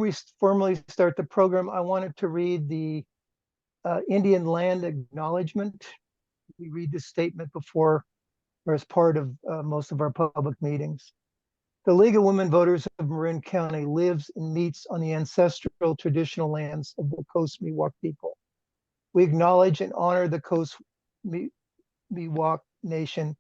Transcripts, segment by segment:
we formally start the program, I wanted to read the Indian land acknowledgement. We read this statement before or as part of most of our public meetings. The League of Women Voters of Marin County lives and meets on the ancestral traditional lands of the Coast Miwok people. We acknowledge and honor the Coast Miwok Nation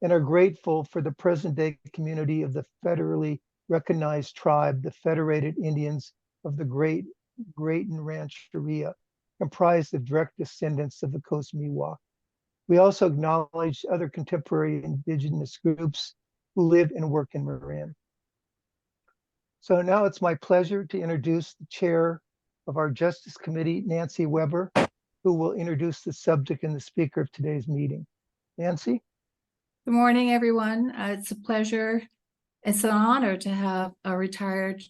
and are grateful for the present-day community of the federally recognized tribe, the Federated Indians of the Greaton Rancheria, comprised of direct descendants of the Coast Miwok. We also acknowledge other contemporary indigenous groups who live and work in Marin. So now it's my pleasure to introduce the chair of our Justice Committee, Nancy Weber, who will introduce the subject and the speaker of today's meeting. Nancy? Good morning, everyone. It's a pleasure. It's an honor to have a retired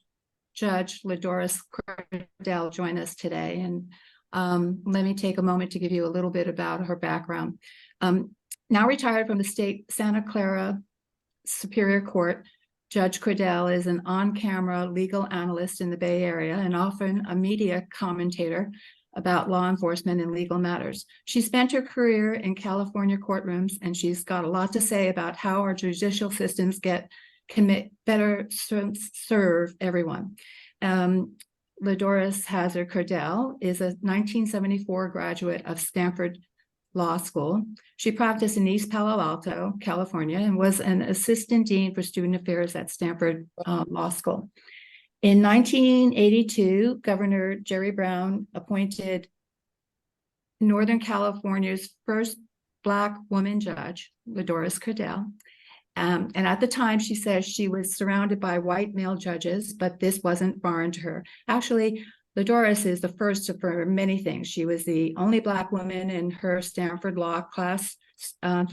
Judge LaDoris Cordell join us today. And let me take a moment to give you a little bit about her background. Now retired from the state Santa Clara Superior Court, Judge Cordell is an on-camera legal analyst in the Bay Area and often a media commentator about law enforcement and legal matters. She spent her career in California courtrooms, and she's got a lot to say about how our judicial systems better serve everyone. LaDoris Hazard Cordell is a 1974 graduate of Stanford Law School. She practiced in East Palo Alto, California, and was an assistant dean for student affairs at Stanford Law School. In 1982, Governor Jerry Brown appointed Northern California's first Black woman judge, LaDoris Cordell. And at the time, she says she was surrounded by white male judges, but this wasn't foreign to her. Actually, LaDoris is the first for many things. She was the only Black woman in her Stanford law class. She was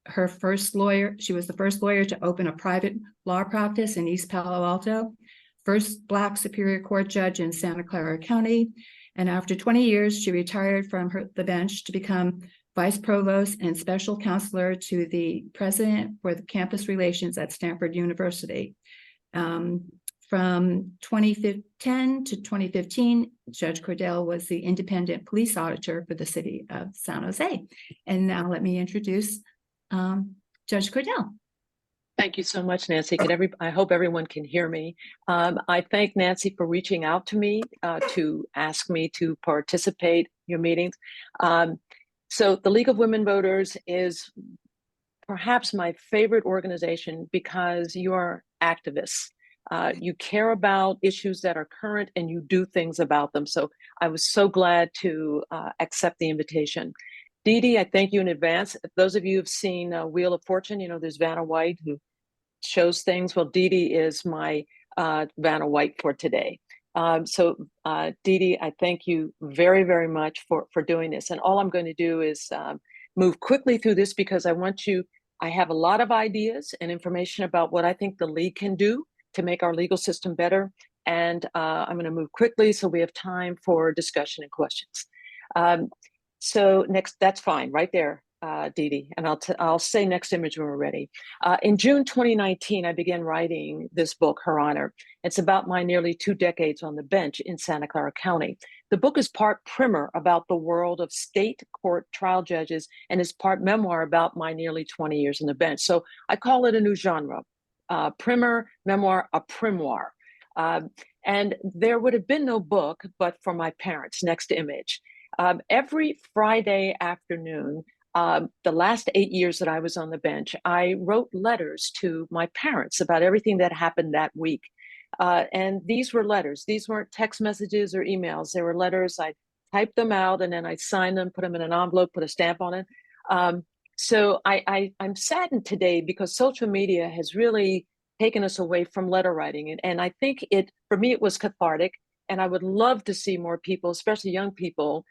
the first lawyer to open a private law practice in East Palo Alto, first Black Superior Court judge in Santa Clara County. And after 20 years, she retired from the bench to become vice provost and special counselor to the president for the campus relations at Stanford University. From 2010 to 2015, Judge Cordell was the independent police auditor for the city of San Jose. And now let me introduce Judge Cordell. Thank you so much, Nancy. I hope everyone can hear me. I thank Nancy for reaching out to me to ask me to participate in your meetings. So the League of Women Voters is perhaps my favorite organization because you are activists. You care about issues that are current and you do things about them. So I was so glad to accept the invitation. Dee Dee, I thank you in advance. If those of you who've seen Wheel of Fortune, there's Vanna White who shows things. Well, Dee Dee is my Vanna White for today. So Dee Dee, I thank you very, very much for doing this. And all I'm going to do is move quickly through this because I have a lot of ideas and information about what I think the League can do to make our legal system better. And I'm going to move quickly so we have time for discussion and questions. So next, that's fine, right there, Dee Dee. And I'll say next image when we're ready. In June 2019, I began writing this book, Her Honor. It's about my nearly 2 decades on the bench in Santa Clara County. The book is part primer about the world of state court trial judges and is part memoir about my nearly 20 years on the bench. So I call it a new genre. Primer, memoir, a primoire. And there would have been no book but for my parents. Next image. Every Friday afternoon, the last 8 years that I was on the bench, I wrote letters to my parents about everything that happened that week. And these were letters. These weren't text messages or emails. They were letters. I typed them out and then I signed them, put them in an envelope, put a stamp on it. So I'm saddened today because social media has really taken us away from letter writing. And I think for me, it was cathartic. And I would love to see more people, especially young people,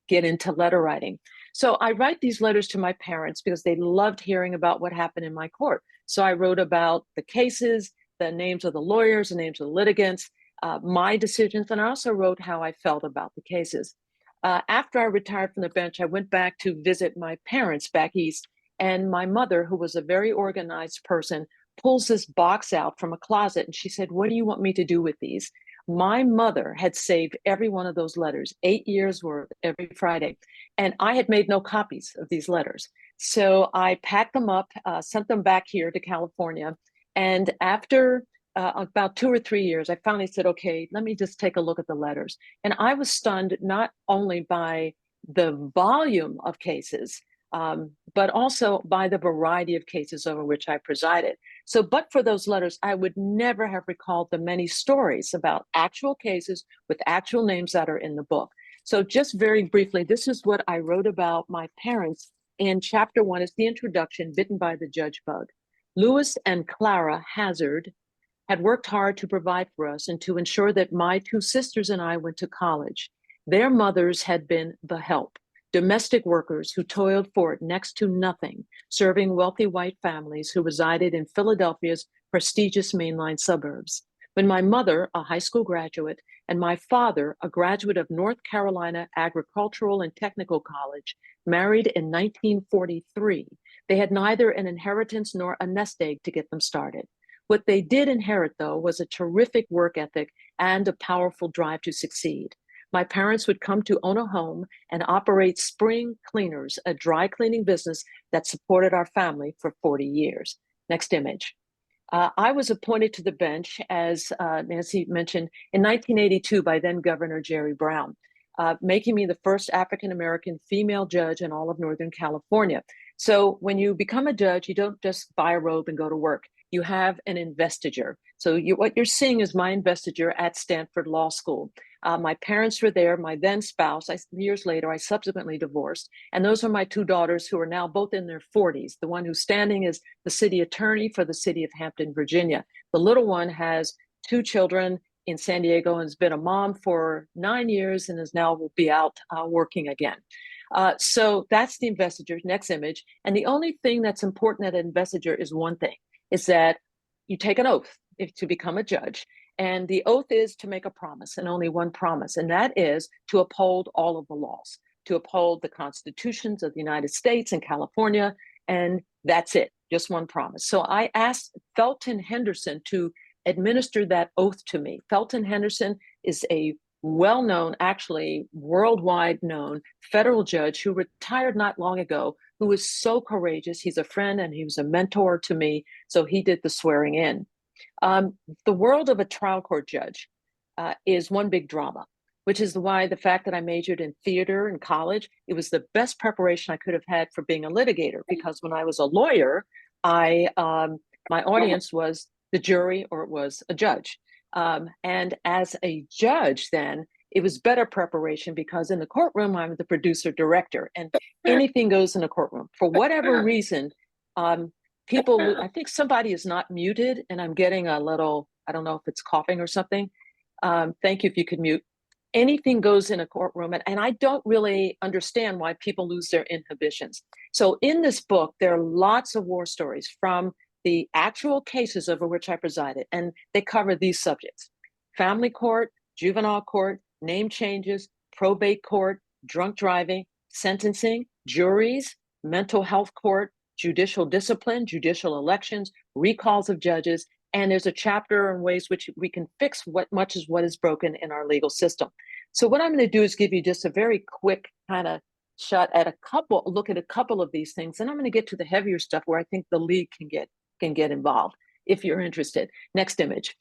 get into letter writing. So I write these letters to my parents because they loved hearing about what happened in my court. So I wrote about the cases, the names of the lawyers, the names of the litigants, my decisions, and I also wrote how I felt about the cases. After I retired from the bench, I went back to visit my parents back east, and my mother, who was a very organized person, pulls this box out from a closet, and she said, "What do you want me to do with these?" My mother had saved every one of those letters, 8 years worth every Friday. And I had made no copies of these letters. So I packed them up, sent them back here to California. And after about 2 or 3 years, I finally said, okay, let me just take a look at the letters. And I was stunned not only by the volume of cases, but also by the variety of cases over which I presided. So, but for those letters, I would never have recalled the many stories about actual cases with actual names that are in the book. So just very briefly, this is what I wrote about my parents in chapter 1. It's the introduction, Bitten by the Judge Bug. Lewis and Clara Hazard had worked hard to provide for us and to ensure that my 2 sisters and I went to college. Their mothers had been the help, domestic workers who toiled for it next to nothing, serving wealthy white families who resided in Philadelphia's prestigious mainline suburbs. When my mother, a high school graduate, and my father, a graduate of North Carolina Agricultural and Technical College, married in 1943, they had neither an inheritance nor a nest egg to get them started. What they did inherit, though, was a terrific work ethic and a powerful drive to succeed. My parents would come to own a home and operate Spring Cleaners, a dry cleaning business that supported our family for 40 years. Next image. I was appointed to the bench, as Nancy mentioned, in 1982 by then Governor Jerry Brown, making me the first African-American female judge in all of Northern California. So when you become a judge, you don't just buy a robe and go to work. You have an investiture. So what you're seeing is my investiture at Stanford Law School. My parents were there, my then spouse. Years later, I subsequently divorced. And those are my 2 daughters who are now both in their 40s. The one who's standing is the city attorney for the city of Hampton, Virginia. The little one has 2 children in San Diego and has been a mom for 9 years and is now will be out working again. So that's the investiture. Next image. And the only thing that's important at an investiture is one thing, is that you take an oath to become a judge. And the oath is to make a promise, and only one promise, and that is to uphold all of the laws, to uphold the constitutions of the United States and California, and that's it, just one promise. So I asked Felton Henderson to administer that oath to me. Felton Henderson is a well-known, actually worldwide known federal judge who retired not long ago, who was so courageous. He's a friend and he was a mentor to me. So he did the swearing in. The world of a trial court judge is one big drama, which is why the fact that I majored in theater in college, it was the best preparation I could have had for being a litigator, because when I was a lawyer, my audience was the jury or it was a judge. And as a judge, then it was better preparation, because in the courtroom, I'm the producer director and anything goes in a courtroom. For whatever reason, people, I think somebody is not muted and I'm getting a little, I don't know if it's coughing or something. Thank you if you could mute. Anything goes in a courtroom, and I don't really understand why people lose their inhibitions. So in this book, there are lots of war stories from the actual cases over which I presided, and they cover these subjects: family court, juvenile court, name changes, probate court, drunk driving, sentencing, juries, mental health court, judicial discipline, judicial elections, recalls of judges, and there's a chapter on ways which we can fix what is broken in our legal system. So what I'm going to do is give you just a very quick kind of shot at look at a couple of these things, and I'm going to get to the heavier stuff where I think the league can get involved if you're interested. Next image.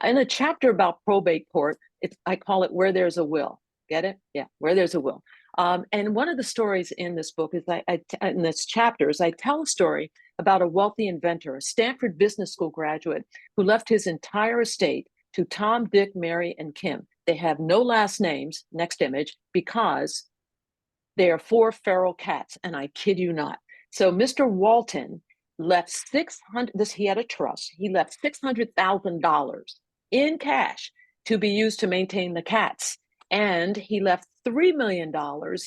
In a chapter about probate court, I call it Where There's a Will. Get it? Yeah, Where There's a Will. And one of the stories in this book is in this chapter is I tell a story about a wealthy inventor, a Stanford Business School graduate who left his entire estate to Tom, Dick, Mary, and Kim. They have no last names, next image, because they are 4 feral cats, and I kid you not. So Mr. Walton left he had a trust. He left $600,000 in cash to be used to maintain the cats. And he left $3 million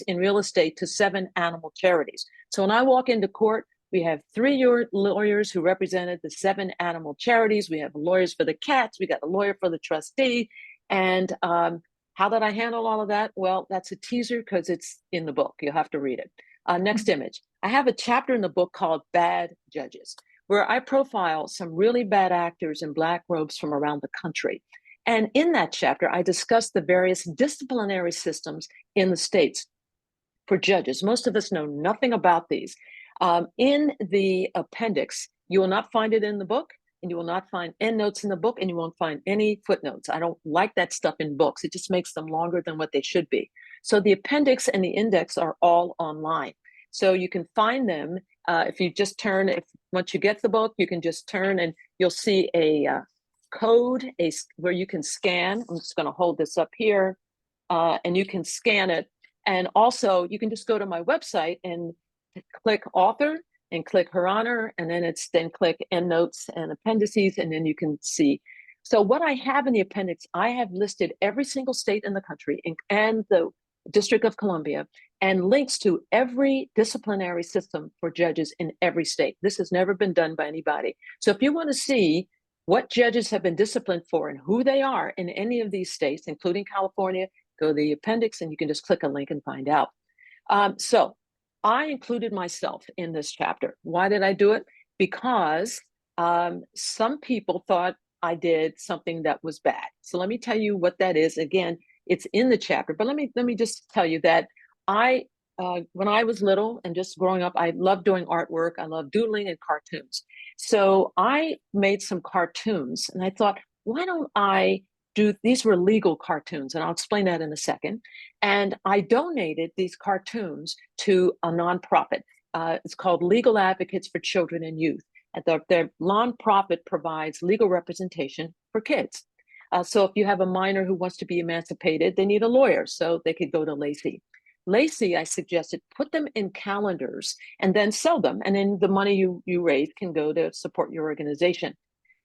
in real estate to 7 animal charities. So when I walk into court, we have 3 lawyers who represented the 7 animal charities. We have lawyers for the cats. We got a lawyer for the trustee. And how did I handle all of that? Well, that's a teaser because it's in the book. You'll have to read it. Next image. I have a chapter in the book called Bad Judges, where I profile some really bad actors in black robes from around the country. And in that chapter, I discussed the various disciplinary systems in the states for judges. Most of us know nothing about these. In the appendix, you will not find it in the book, and you will not find endnotes in the book, and you won't find any footnotes. I don't like that stuff in books. It just makes them longer than what they should be. So the appendix and the index are all online. So you can find them if you just turn, once you get the book, you can just turn and you'll see a code where you can scan. I'm just going to hold this up here and you can scan it. And also you can just go to my website and click author and click her honor, and then click endnotes and appendices, and then you can see. So what I have in the appendix, I have listed every single state in the country and the District of Columbia, and links to every disciplinary system for judges in every state. This has never been done by anybody. So if you want to see what judges have been disciplined for and who they are in any of these states, including California, go to the appendix and you can just click a link and find out. So I included myself in this chapter. Why did I do it? Because some people thought I did something that was bad. So let me tell you what that is. Again, it's in the chapter, but let me just tell you that when I was little and just growing up, I loved doing artwork. I loved doodling and cartoons. So I made some cartoons and I thought, why don't I these were legal cartoons, and I'll explain that in a second. And I donated these cartoons to a nonprofit. It's called Legal Advocates for Children and Youth. Their nonprofit provides legal representation for kids. So if you have a minor who wants to be emancipated, they need a lawyer, so they could go to Lacey. Lacey, I suggested, put them in calendars and then sell them. And then the money you raise can go to support your organization.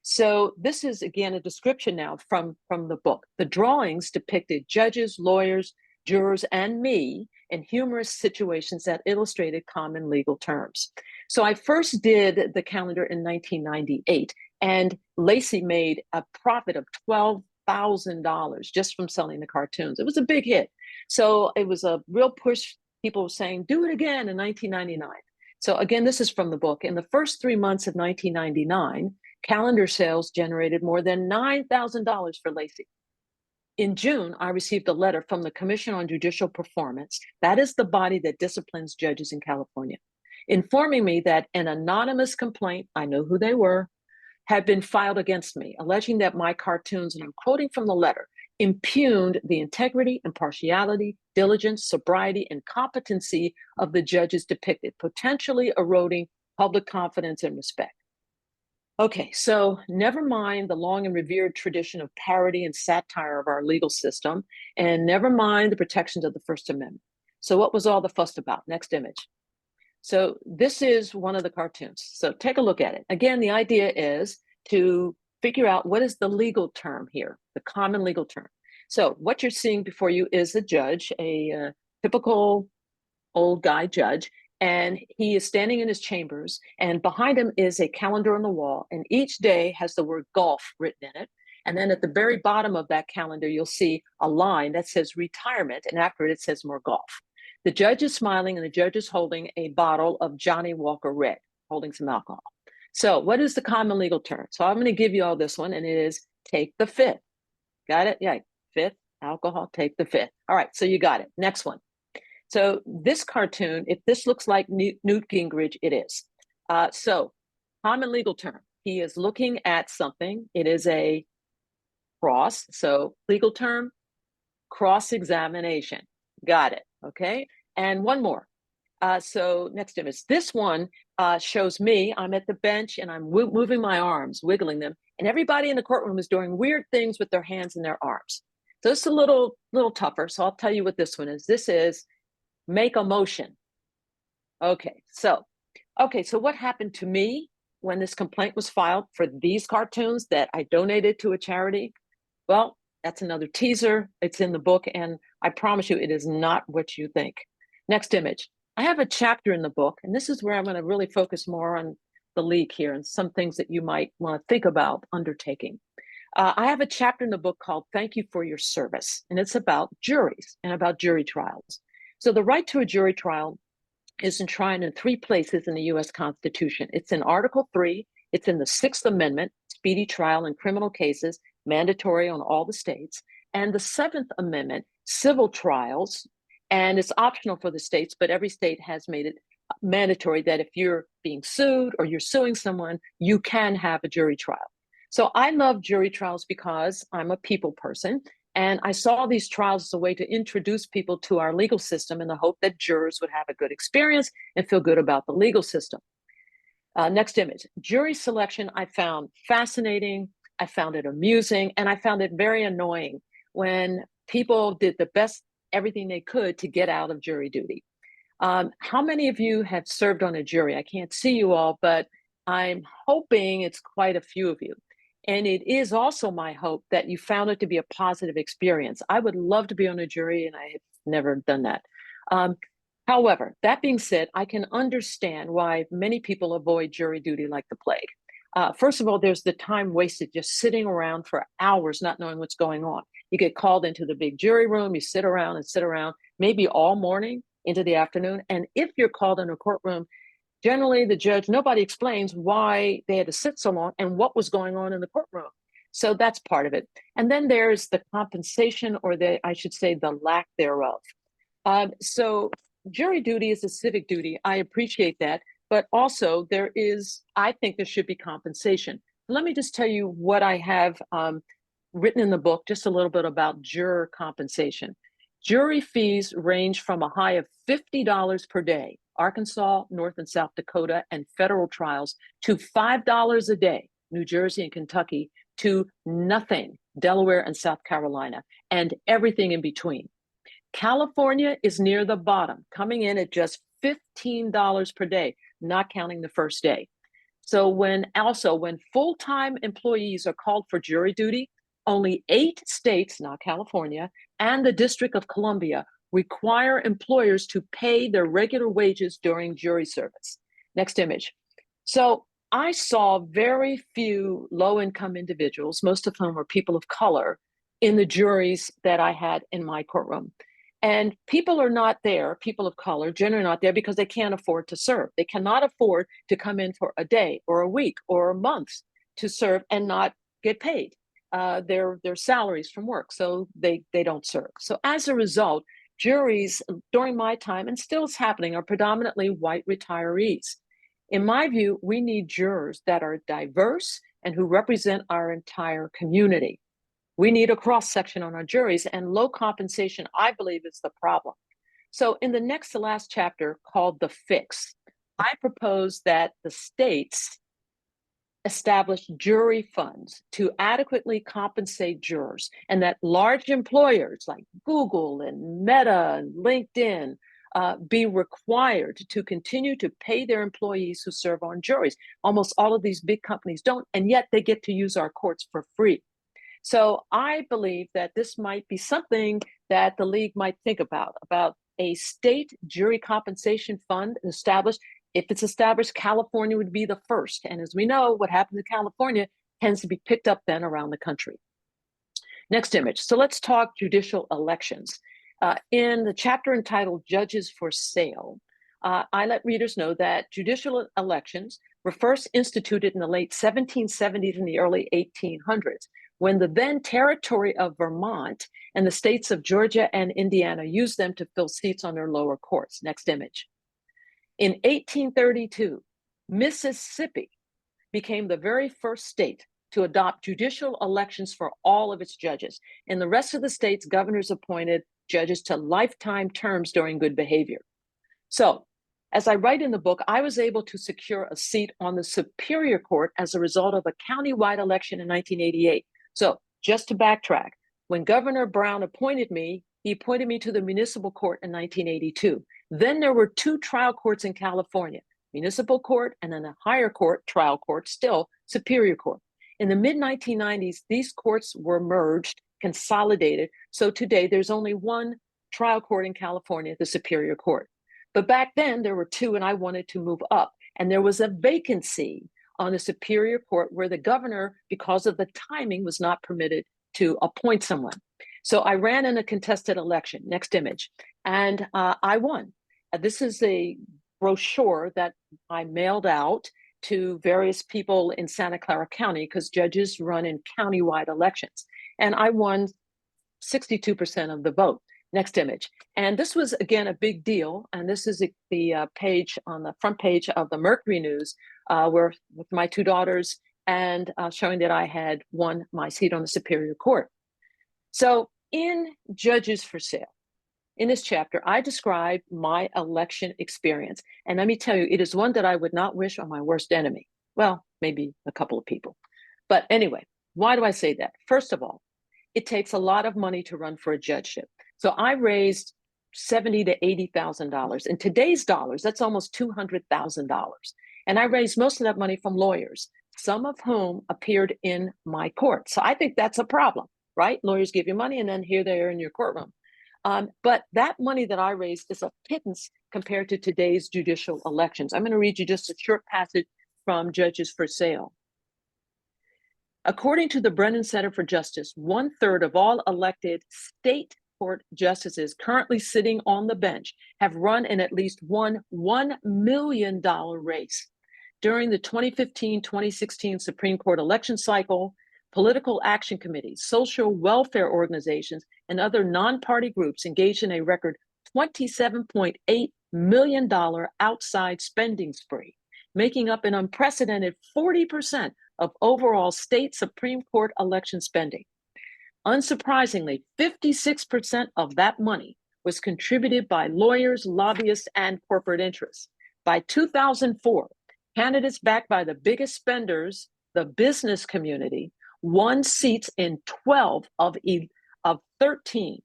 So this is, again, a description now from the book. The drawings depicted judges, lawyers, jurors, and me in humorous situations that illustrated common legal terms. So I first did the calendar in 1998, and Lacey made a profit of $12,000 just from selling the cartoons. It was a big hit. So it was a real push. People were saying, do it again in 1999. So again, this is from the book. In the first 3 months of 1999, calendar sales generated more than $9,000 for Lacey. In June, I received a letter from the Commission on Judicial Performance, that is the body that disciplines judges in California, informing me that an anonymous complaint, I know who they were, had been filed against me, alleging that my cartoons, and I'm quoting from the letter, impugned the integrity, impartiality, diligence, sobriety, and competency of the judges depicted, potentially eroding public confidence and respect. Okay, so never mind the long and revered tradition of parody and satire of our legal system, and never mind the protections of the First Amendment. So what was all the fuss about? Next image. So this is one of the cartoons. So take a look at it. Again, the idea is to figure out what is the legal term here, the common legal term. So what you're seeing before you is a judge, a typical old guy judge, and he is standing in his chambers, and behind him is a calendar on the wall, and each day has the word golf written in it. And then at the very bottom of that calendar, you'll see a line that says retirement, and after it says more golf. The judge is smiling, and the judge is holding a bottle of Johnny Walker Red, holding some alcohol. So what is the common legal term? So I'm going to give you all this one, and it is take the fifth. Got it? Yeah, fifth, alcohol, take the fifth. All right, so you got it. Next one. So this cartoon, if this looks like Newt Gingrich, it is. So common legal term, he is looking at something. It is a cross. So legal term, cross-examination. Got it. Okay. And one more. So next image. This one shows me. I'm at the bench and I'm moving my arms, wiggling them. And everybody in the courtroom is doing weird things with their hands and their arms. So it's a little tougher. So I'll tell you what this one is. This is make a motion. Okay, so what happened to me when this complaint was filed for these cartoons that I donated to a charity? Well, that's another teaser. It's in the book, and I promise you it is not what you think. Next image. I have a chapter in the book, and this is where I'm going to really focus more on the league here and some things that you might want to think about undertaking. I have a chapter in the book called Thank You for Your Service, and it's about juries and about jury trials. So the right to a jury trial is enshrined in 3 places in the U.S. Constitution. It's in Article 3, it's in the 6th Amendment, speedy trial in criminal cases, mandatory on all the states, and the Seventh Amendment, civil trials, and it's optional for the states, but every state has made it mandatory that if you're being sued or you're suing someone, you can have a jury trial. So I love jury trials because I'm a people person, and I saw these trials as a way to introduce people to our legal system in the hope that jurors would have a good experience and feel good about the legal system. Next image. Jury selection I found fascinating, I found it amusing, and I found it very annoying when people did the best everything they could to get out of jury duty. How many of you have served on a jury? I can't see you all, but I'm hoping it's quite a few of you. And it is also my hope that you found it to be a positive experience. I would love to be on a jury, and I have never done that. However, that being said, I can understand why many people avoid jury duty like the plague. First of all, there's the time wasted just sitting around for hours not knowing what's going on. You get called into the big jury room, you sit around, maybe all morning into the afternoon. And if you're called in a courtroom, generally the judge, nobody explains why they had to sit so long and what was going on in the courtroom. So that's part of it. And then there's the compensation, or I should say the lack thereof. So jury duty is a civic duty. I appreciate that. But also I think there should be compensation. Let me just tell you what I have written in the book, just a little bit about juror compensation. Jury fees range from a high of $50 per day, Arkansas, North and South Dakota, and federal trials, to $5 a day, New Jersey and Kentucky, to nothing, Delaware and South Carolina, and everything in between. California is near the bottom, coming in at just $15 per day, not counting the first day. So when full-time employees are called for jury duty, only 8 states, not California, and the District of Columbia require employers to pay their regular wages during jury service. Next image. So I saw very few low-income individuals, most of whom were people of color, in the juries that I had in my courtroom. And people are not there, people of color, generally not there because they can't afford to serve. They cannot afford to come in for a day or a week or a month to serve and not get paid their salaries from work. So they don't serve. So as a result, juries during my time, and still it's happening, are predominantly white retirees. In my view, we need jurors that are diverse and who represent our entire community. We need a cross-section on our juries, and low compensation, I believe, is the problem. So in the next to last chapter, called The Fix, I propose that the states establish jury funds to adequately compensate jurors, and that large employers like Google and Meta and LinkedIn be required to continue to pay their employees who serve on juries. Almost all of these big companies don't, and yet they get to use our courts for free. So I believe that this might be something that the league might think about a state jury compensation fund established. If it's established, California would be the first. And as we know, what happens in California tends to be picked up then around the country. Next image. So let's talk judicial elections. In the chapter entitled Judges for Sale, I let readers know that judicial elections were first instituted in the late 1770s and the early 1800s, when the then territory of Vermont and the states of Georgia and Indiana used them to fill seats on their lower courts. Next image. In 1832, Mississippi became the very first state to adopt judicial elections for all of its judges. In the rest of the states, governors appointed judges to lifetime terms during good behavior. So, as I write in the book, I was able to secure a seat on the Superior Court as a result of a countywide election in 1988. So just to backtrack, when Governor Brown appointed me, he appointed me to the municipal court in 1982. Then there were 2 trial courts in California, municipal court and then a higher court, trial court, still Superior Court. In the mid-1990s, these courts were merged, consolidated. So today there's only 1 trial court in California, the Superior Court. But back then there were 2, and I wanted to move up. And there was a vacancy on the Superior Court where the governor, because of the timing, was not permitted to appoint someone. So I ran in a contested election. Next image. And I won. This is a brochure that I mailed out, to various people in Santa Clara County, because judges run in countywide elections. And I won 62% of the vote. Next image. And this was, again, a big deal. And this is the page on the front page of the Mercury News, where with my two daughters, and showing that I had won my seat on the Superior Court. So in Judges for Sale, in this chapter, I describe my election experience. And let me tell you, it is one that I would not wish on my worst enemy. Well, maybe a couple of people. But anyway, why do I say that? First of all, it takes a lot of money to run for a judgeship. So I raised $70,000 to $80,000. In today's dollars, that's almost $200,000. And I raised most of that money from lawyers, some of whom appeared in my court. So I think that's a problem, right? Lawyers give you money and then here they are in your courtroom. But that money that I raised is a pittance compared to today's judicial elections. I'm going to read you just a short passage from Judges for Sale. According to the Brennan Center for Justice, 1/3 of all elected state court justices currently sitting on the bench have run in at least one $1 million race. During the 2015-2016 Supreme Court election cycle, political action committees, social welfare organizations, and other non-party groups engaged in a record $27.8 million outside spending spree, making up an unprecedented 40% of overall state Supreme Court election spending. Unsurprisingly, 56% of that money was contributed by lawyers, lobbyists, and corporate interests. By 2004, candidates backed by the biggest spenders, the business community, won seats in 12 of 13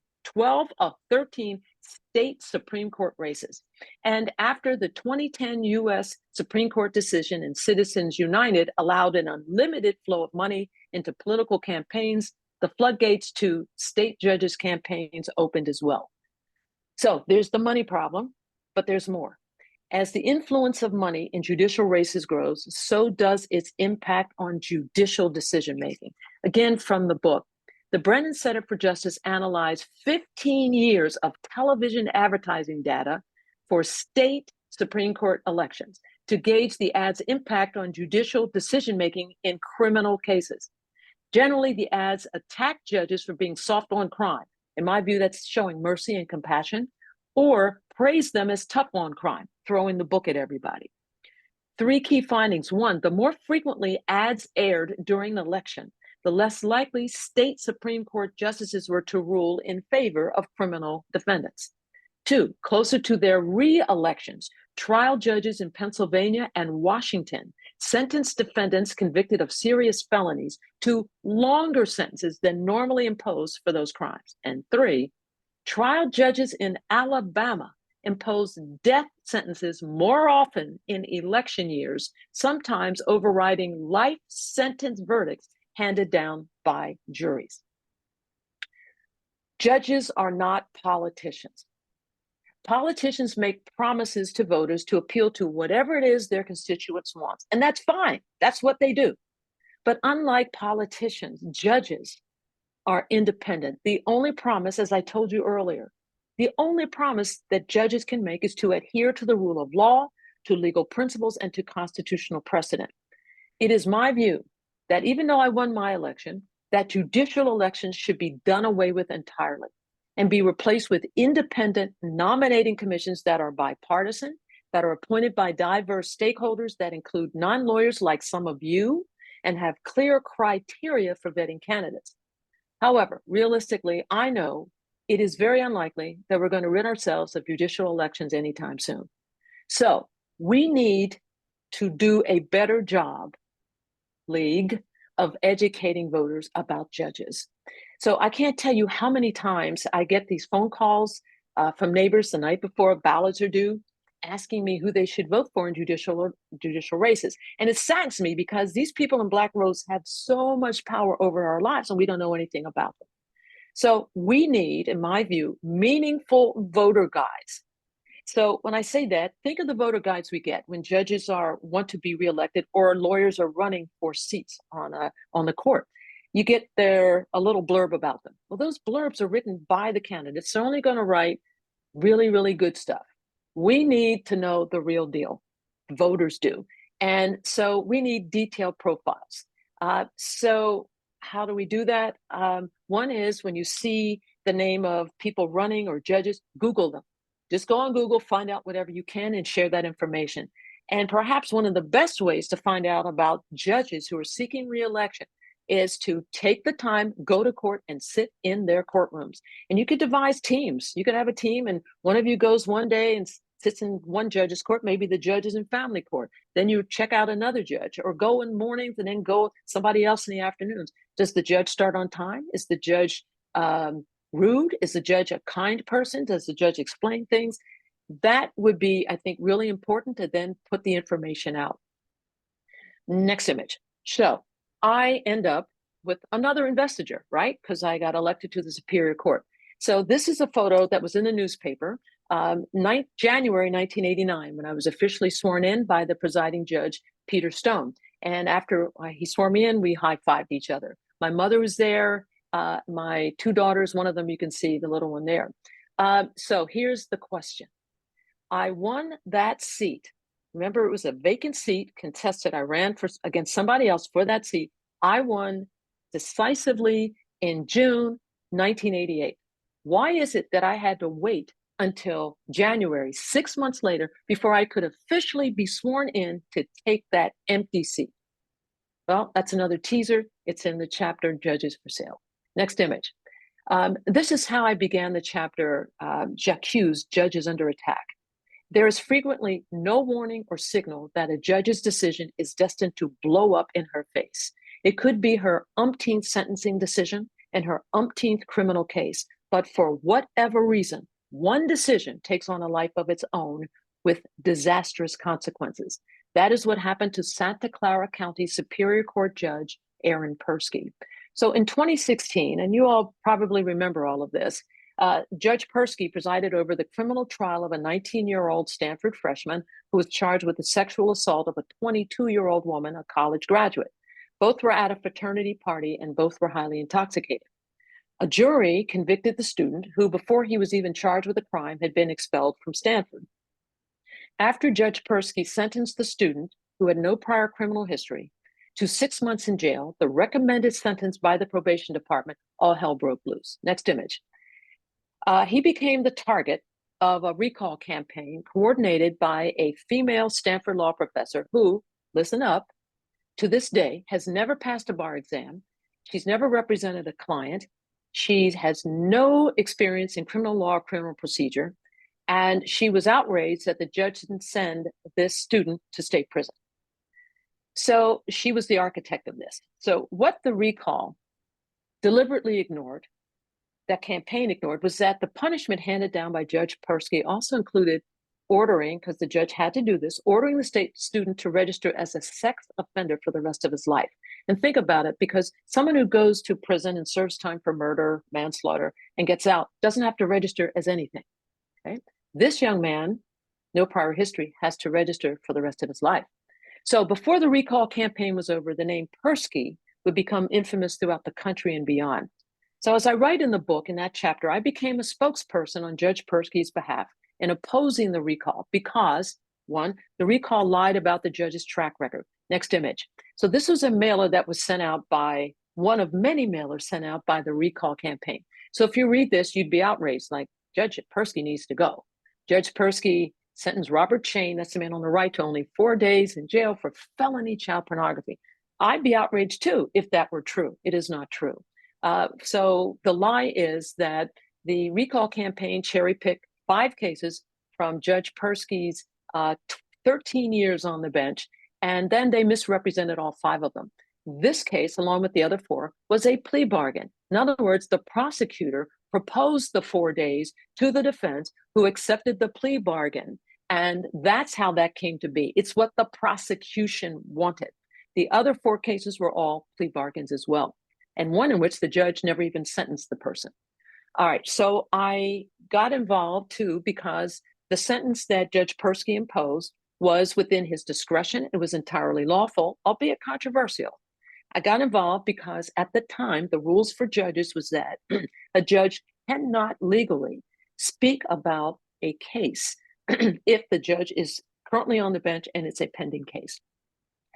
state Supreme Court races. And after the 2010 U.S. Supreme Court decision in Citizens United allowed an unlimited flow of money into political campaigns, the floodgates to state judges' campaigns opened as well. So there's the money problem, but there's more. As the influence of money in judicial races grows, so does its impact on judicial decision-making. Again, from the book, the Brennan Center for Justice analyzed 15 years of television advertising data for state Supreme Court elections to gauge the ads' impact on judicial decision-making in criminal cases. Generally, the ads attack judges for being soft on crime. In my view, that's showing mercy and compassion, or praise them as tough on crime, throwing the book at everybody. 3 key findings. 1, the more frequently ads aired during the election, the less likely state Supreme Court justices were to rule in favor of criminal defendants. 2, closer to their re-elections, trial judges in Pennsylvania and Washington sentenced defendants convicted of serious felonies to longer sentences than normally imposed for those crimes. And 3, trial judges in Alabama imposed death sentences more often in election years, sometimes overriding life sentence verdicts handed down by juries. Judges are not politicians. Politicians make promises to voters to appeal to whatever it is their constituents want, and that's fine. That's what they do. But unlike politicians, judges are independent. The only promise, as I told you earlier, the only promise that judges can make is to adhere to the rule of law, to legal principles, and to constitutional precedent. It is my view that even though I won my election, that judicial elections should be done away with entirely and be replaced with independent nominating commissions that are bipartisan, that are appointed by diverse stakeholders, that include non-lawyers like some of you, and have clear criteria for vetting candidates. However, realistically, I know it is very unlikely that we're going to rid ourselves of judicial elections anytime soon. So we need to do a better job, League, of educating voters about judges. So I can't tell you how many times I get these phone calls from neighbors the night before ballots are due, asking me who they should vote for in judicial races. And it saddens me because these people in black robes have so much power over our lives and we don't know anything about them. So we need, in my view, meaningful voter guides. So when I say that, think of the voter guides we get when judges want to be reelected or lawyers are running for seats on the court. You get a little blurb about them. Well, those blurbs are written by the candidates. They're only going to write really, really good stuff. We need to know the real deal. Voters do. And so we need detailed profiles. So how do we do that? One is when you see the name of people running or judges, Google them. Just go on Google, find out whatever you can and share that information. And perhaps one of the best ways to find out about judges who are seeking re-election is to take the time, go to court and sit in their courtrooms. And you could devise teams. You could have a team and one of you goes one day and sits in one judge's court, maybe the judge is in family court. Then you check out another judge or go in mornings and then go somebody else in the afternoons. Does the judge start on time? Is the judge rude? Is the judge a kind person? Does the judge explain things? That would be, I think, really important to then put the information out. Next image. So I end up with another investiture, right? Because I got elected to the Superior Court. So this is a photo that was in the newspaper, January 1989, when I was officially sworn in by the presiding judge, Peter Stone. And after he swore me in, we high-fived each other. My mother was there, my two daughters, one of them you can see, the little one there. So here's the question. I won that seat. Remember, it was a vacant seat, contested. I ran against somebody else for that seat. I won decisively in June 1988. Why is it that I had to wait until January, 6 months later, before I could officially be sworn in to take that empty seat? Well, that's another teaser. It's in the chapter Judges for Sale. Next image. This is how I began the chapter, J'accuse Judges Under Attack. There is frequently no warning or signal that a judge's decision is destined to blow up in her face. It could be her umpteenth sentencing decision and her umpteenth criminal case, but for whatever reason, one decision takes on a life of its own with disastrous consequences. That is what happened to Santa Clara County Superior Court Judge Aaron Persky. So in 2016, and you all probably remember all of this, Judge Persky presided over the criminal trial of a 19-year-old Stanford freshman who was charged with the sexual assault of a 22-year-old woman, a college graduate. Both were at a fraternity party and both were highly intoxicated. A jury convicted the student who, before he was even charged with a crime, had been expelled from Stanford. After Judge Persky sentenced the student, who had no prior criminal history, to 6 months in jail, the recommended sentence by the probation department, all hell broke loose. Next image. He became the target of a recall campaign coordinated by a female Stanford law professor who, listen up, to this day has never passed a bar exam. She's never represented a client. She has no experience in criminal law or criminal procedure. And she was outraged that the judge didn't send this student to state prison. So she was the architect of this. So what the recall deliberately ignored, that campaign ignored, was that the punishment handed down by Judge Persky also included ordering, because the judge had to do this, ordering the state student to register as a sex offender for the rest of his life. And think about it, because someone who goes to prison and serves time for murder, manslaughter, and gets out doesn't have to register as anything. Okay? This young man, no prior history, has to register for the rest of his life. So before the recall campaign was over, the name Persky would become infamous throughout the country and beyond. So as I write in the book, in that chapter, I became a spokesperson on Judge Persky's behalf in opposing the recall because, one, the recall lied about the judge's track record. Next image. So this was a mailer that was sent out by one of many mailers sent out by the recall campaign. So if you read this, you'd be outraged, like, Judge Persky needs to go. Judge Persky sentenced Robert Chain, that's the man on the right, to only 4 days in jail for felony child pornography. I'd be outraged too if that were true. It is not true. So the lie is that the recall campaign cherry-picked 5 cases from Judge Persky's 13 years on the bench, and then they misrepresented all 5 of them. This case, along with the other 4, was a plea bargain. In other words, the prosecutor proposed the 4 days to the defense, who accepted the plea bargain. And that's how that came to be. It's what the prosecution wanted. The other 4 cases were all plea bargains as well, and one in which the judge never even sentenced the person. All right, so I got involved too because the sentence that Judge Persky imposed was within his discretion. It was entirely lawful, albeit controversial. I got involved because at the time, the rules for judges was that a judge cannot legally speak about a case if the judge is currently on the bench and it's a pending case.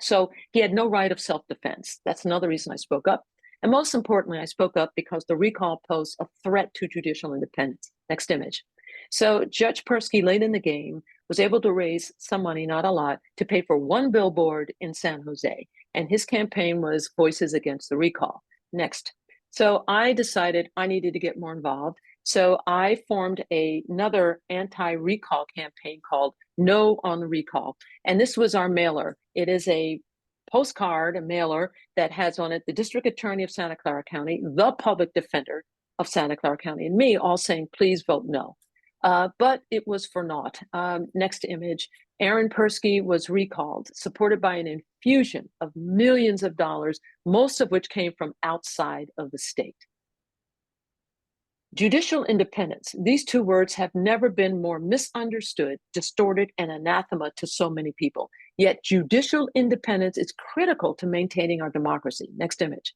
So he had no right of self-defense. That's another reason I spoke up. And most importantly, I spoke up because the recall posed a threat to judicial independence. Next image. So Judge Persky, late in the game, was able to raise some money, not a lot, to pay for one billboard in San Jose. And his campaign was Voices Against the Recall. Next. So I decided I needed to get more involved. So I formed another anti-recall campaign called No on the Recall. And this was our mailer. It is a postcard, a mailer that has on it the District Attorney of Santa Clara County, the Public Defender of Santa Clara County, and me, all saying, please vote no. But it was for naught. Next image, Aaron Persky was recalled, supported by an infusion of millions of dollars, most of which came from outside of the state. Judicial independence. These two words have never been more misunderstood, distorted, and anathema to so many people. Yet judicial independence is critical to maintaining our democracy. Next image.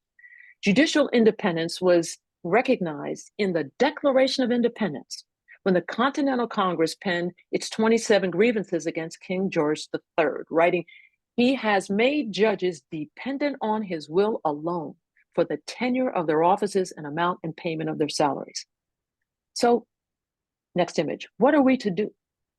Judicial independence was recognized in the Declaration of Independence when the Continental Congress penned its 27 grievances against King George III, writing, "He has made judges dependent on his will alone for the tenure of their offices and amount and payment of their salaries." So, next image, what are we to do?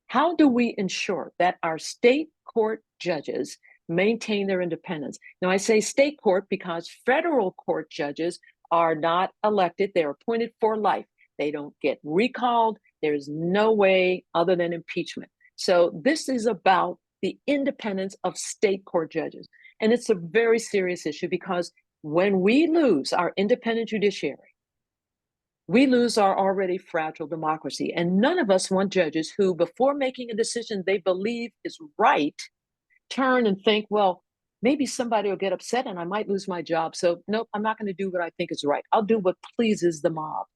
How do we ensure that our state court judges maintain their independence? Now, I say state court because federal court judges are not elected. They're appointed for life. They don't get recalled. There's no way other than impeachment. So this is about the independence of state court judges. And it's a very serious issue because when we lose our independent judiciary, we lose our already fragile democracy. And none of us want judges who, before making a decision they believe is right, turn and think, well, maybe somebody will get upset and I might lose my job. So nope, I'm not going to do what I think is right. I'll do what pleases the mob.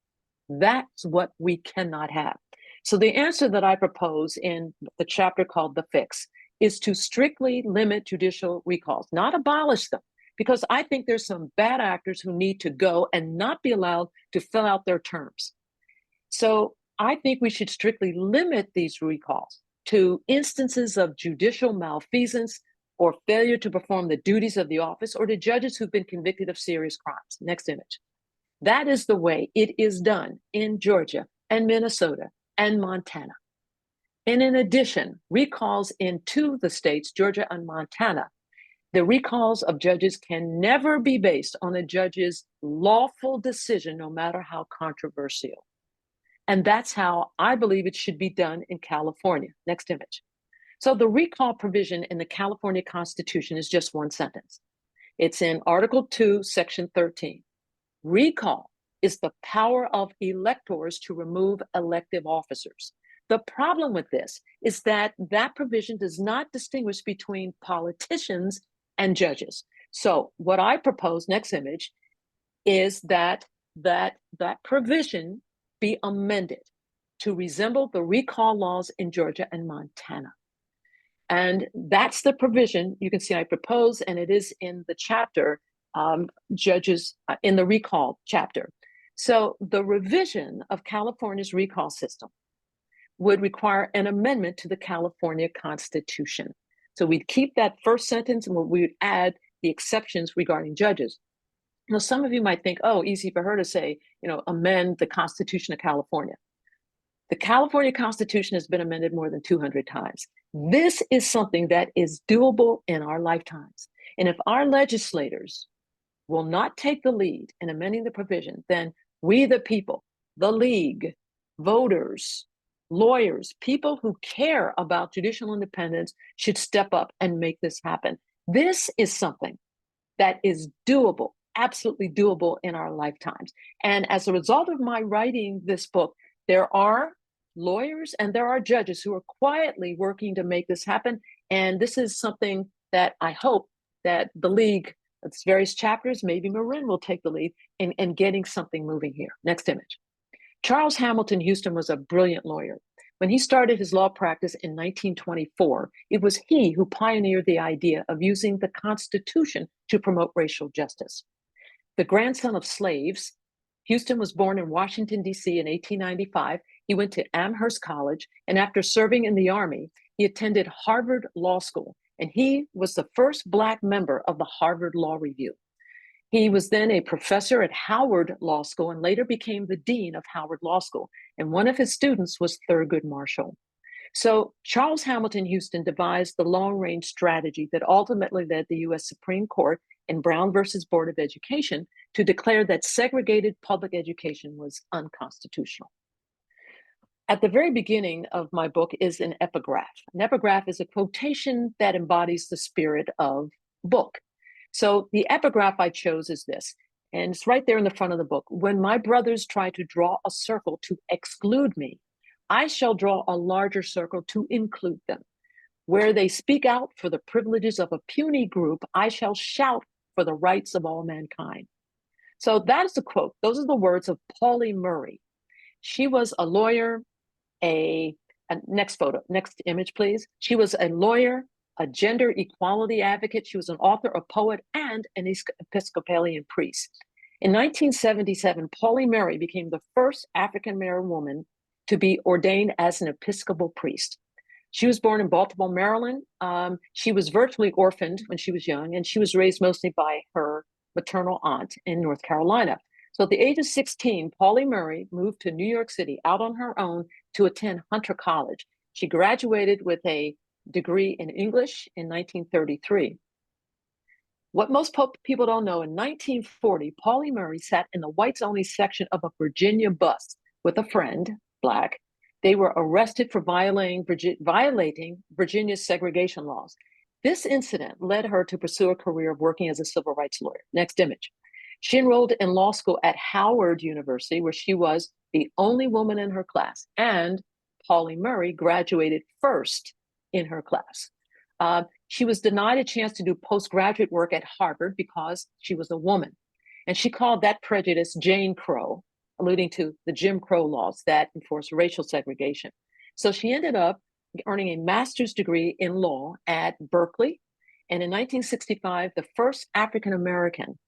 That's what we cannot have. So the answer that I propose in the chapter called The Fix is to strictly limit judicial recalls, not abolish them, because I think there's some bad actors who need to go and not be allowed to fill out their terms. So I think we should strictly limit these recalls to instances of judicial malfeasance or failure to perform the duties of the office, or to judges who've been convicted of serious crimes. Next image. That is the way it is done in Georgia and Minnesota and Montana. And in addition, recalls in two of the states, Georgia and Montana, the recalls of judges can never be based on a judge's lawful decision, no matter how controversial. And that's how I believe it should be done in California. Next image. So the recall provision in the California Constitution is just one sentence. It's in Article 2, Section 13. Recall is the power of electors to remove elective officers. The problem with this is that that provision does not distinguish between politicians and judges. So what I propose, next image, is that provision be amended to resemble the recall laws in Georgia and Montana. And that's the provision you can see I propose, and it is in the chapter, judges in the recall chapter. So the revision of California's recall system would require an amendment to the California Constitution. So we'd keep that first sentence and we would add the exceptions regarding judges. Now, some of you might think, oh, easy for her to say, amend the Constitution of California. The California Constitution has been amended more than 200 times. This is something that is doable in our lifetimes. And if our legislators will not take the lead in amending the provision, then we, the people, the league, voters, lawyers, people who care about judicial independence should step up and make this happen. This is something that is doable, absolutely doable in our lifetimes. And as a result of my writing this book, there are lawyers and there are judges who are quietly working to make this happen. And this is something that I hope that the league, its various chapters, maybe Marin will take the lead in getting something moving here. Next image. Charles Hamilton Houston was a brilliant lawyer. When he started his law practice in 1924, it was he who pioneered the idea of using the Constitution to promote racial justice. The grandson of slaves, Houston was born in Washington, D.C. in 1895. He went to Amherst College, and after serving in the Army, he attended Harvard Law School. and he was the first Black member of the Harvard Law Review. He was then a professor at Howard Law School and later became the dean of Howard Law School. And one of his students was Thurgood Marshall. So Charles Hamilton Houston devised the long-range strategy that ultimately led the U.S. Supreme Court in Brown versus Board of Education to declare that segregated public education was unconstitutional. At the very beginning of my book is an epigraph. An epigraph is a quotation that embodies the spirit of the book. So the epigraph I chose is this, and it's right there in the front of the book. When my brothers try to draw a circle to exclude me, I shall draw a larger circle to include them. Where they speak out for the privileges of a puny group, I shall shout for the rights of all mankind. So that is the quote. Those are the words of Pauli Murray. She was a lawyer, next image, please. She was a lawyer, a gender equality advocate. She was an author, a poet, and an Episcopalian priest. In 1977, Pauli Murray became the first African-American woman to be ordained as an Episcopal priest. She was born in Baltimore, Maryland. She was virtually orphaned when she was young, and she was raised mostly by her maternal aunt in North Carolina. So at the age of 16, Pauli Murray moved to New York City out on her own to attend Hunter College. She graduated with a degree in English in 1933. What most people don't know, in 1940, Pauli Murray sat in the whites-only section of a Virginia bus with a friend, Black. They were arrested for violating Virginia's segregation laws. This incident led her to pursue a career of working as a civil rights lawyer. Next image. She enrolled in law school at Howard University, where she was the only woman in her class, and Pauli Murray graduated first in her class. She was denied a chance to do postgraduate work at Harvard because she was a woman. And she called that prejudice Jane Crow, alluding to the Jim Crow laws that enforce racial segregation. So she ended up earning a master's degree in law at Berkeley. And in 1965, the first African-American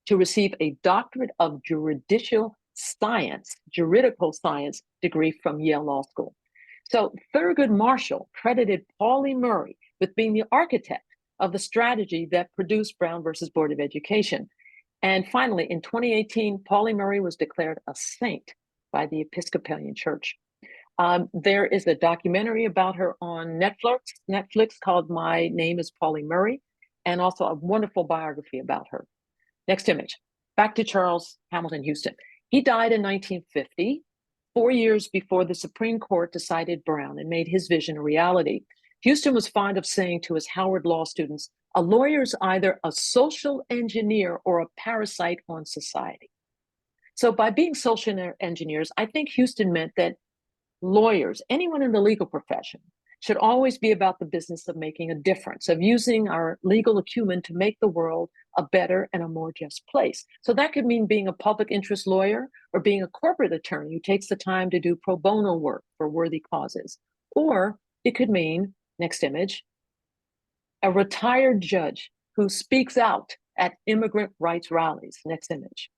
to receive a doctorate of juridical science degree from Yale Law School. So Thurgood Marshall credited Pauli Murray with being the architect of the strategy that produced Brown versus Board of Education. And finally, in 2018, Pauli Murray was declared a saint by the Episcopalian Church. There is a documentary about her on Netflix called My Name is Pauli Murray, and also a wonderful biography about her. Next image. Back to Charles Hamilton Houston. He died in 1950, 4 years before the Supreme Court decided Brown and made his vision a reality. Houston was fond of saying to his Howard Law students, a lawyer is either a social engineer or a parasite on society. So by being social engineers, I think Houston meant that lawyers, anyone in the legal profession, should always be about the business of making a difference, of using our legal acumen to make the world a better and a more just place. So that could mean being a public interest lawyer or being a corporate attorney who takes the time to do pro bono work for worthy causes. Or it could mean, next image, a retired judge who speaks out at immigrant rights rallies, next image.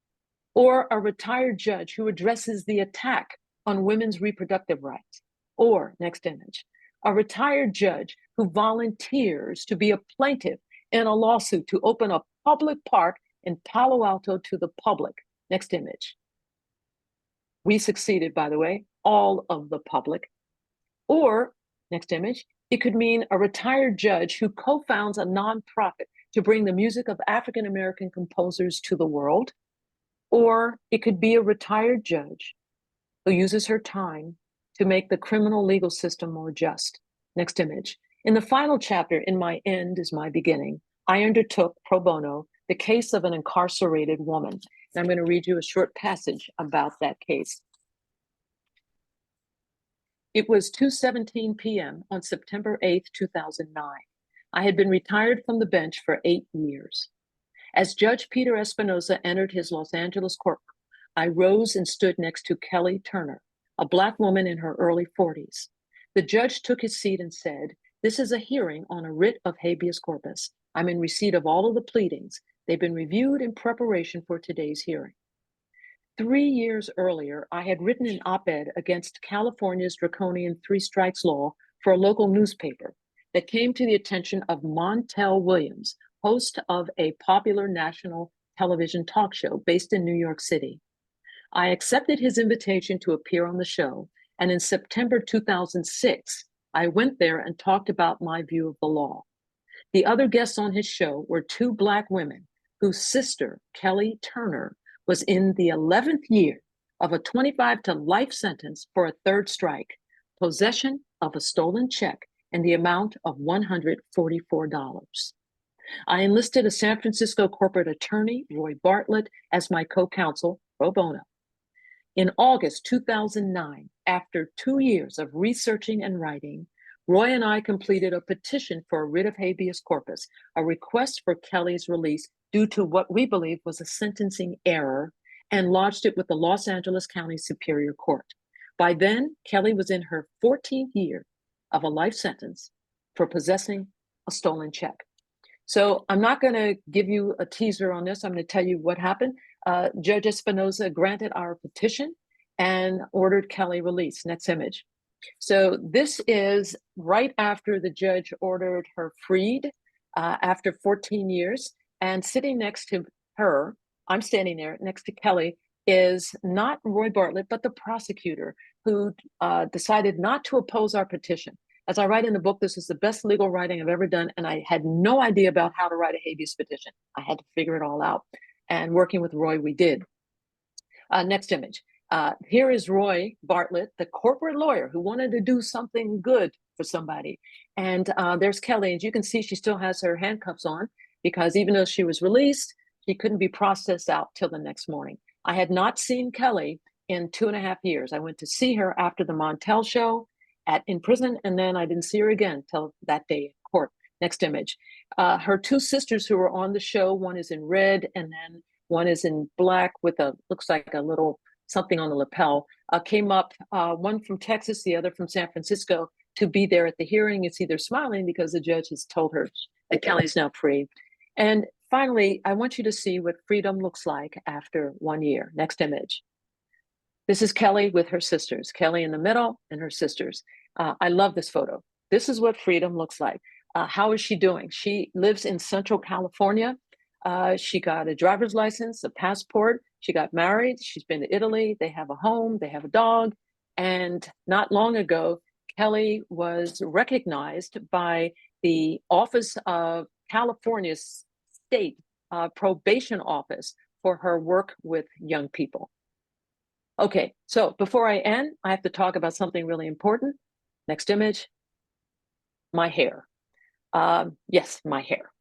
Or a retired judge who addresses the attack on women's reproductive rights. Or, next image, a retired judge who volunteers to be a plaintiff in a lawsuit to open a public park in Palo Alto to the public. Next image. We succeeded, by the way, all of the public. Or, next image, it could mean a retired judge who co-founds a nonprofit to bring the music of African-American composers to the world. Or it could be a retired judge who uses her time to make the criminal legal system more just. Next image. In the final chapter, In My End is My Beginning, I undertook pro bono the case of an incarcerated woman. And I'm going to read you a short passage about that case. It was 2:17 p.m. on September 8th, 2009. I had been retired from the bench for 8 years. As Judge Peter Espinosa entered his Los Angeles courtroom, I rose and stood next to Kelly Turner, a Black woman in her early 40s. The judge took his seat and said, "This is a hearing on a writ of habeas corpus. I'm in receipt of all of the pleadings. They've been reviewed in preparation for today's hearing." 3 years earlier, I had written an op-ed against California's draconian three strikes law for a local newspaper. that came to the attention of Montel Williams, host of a popular national television talk show based in New York City. I accepted his invitation to appear on the show, and in September 2006, I went there and talked about my view of the law. The other guests on his show were two Black women whose sister, Kelly Turner, was in the 11th year of a 25 to life sentence for a third strike, possession of a stolen check in the amount of $144. I enlisted a San Francisco corporate attorney, Roy Bartlett, as my co-counsel, pro bono. In August 2009, after 2 years of researching and writing, Roy and I completed a petition for a writ of habeas corpus, a request for Kelly's release due to what we believe was a sentencing error, and lodged it with the Los Angeles County Superior Court. By then, Kelly was in her 14th year of a life sentence for possessing a stolen check. So I'm not going to give you a teaser on this. I'm going to tell you what happened. Judge Espinoza granted our petition and ordered Kelly released. Next image. So this is right after the judge ordered her freed after 14 years. And sitting next to her, I'm standing there next to Kelly, is not Roy Bartlett, but the prosecutor who decided not to oppose our petition. As I write in the book, this is the best legal writing I've ever done, and I had no idea about how to write a habeas petition. I had to figure it all out. And working with Roy, we did. Next image. Here is Roy Bartlett, the corporate lawyer who wanted to do something good for somebody. And there's Kelly. As you can see, she still has her handcuffs on because even though she was released, she couldn't be processed out till the next morning. I had not seen Kelly in 2.5 years. I went to see her after the Montel show in prison, and then I didn't see her again till that day in court. Next image. Her two sisters who were on the show, one is in red and then one is in black with looks like a little something on the lapel, came up, one from Texas, the other from San Francisco, to be there at the hearing. You see they're smiling because the judge has told her that Kelly's now free. And finally, I want you to see what freedom looks like after 1 year. Next image. This is Kelly with her sisters, Kelly in the middle and her sisters. I love this photo. This is what freedom looks like. How is she doing? She lives in Central California. She got a driver's license, a passport. She got married. She's been to Italy. They have a home. They have a dog. And not long ago, Kelly was recognized by the Office of California's State Probation Office for her work with young people. Okay, so before I end, I have to talk about something really important. Next image. My hair. Yes, my hair.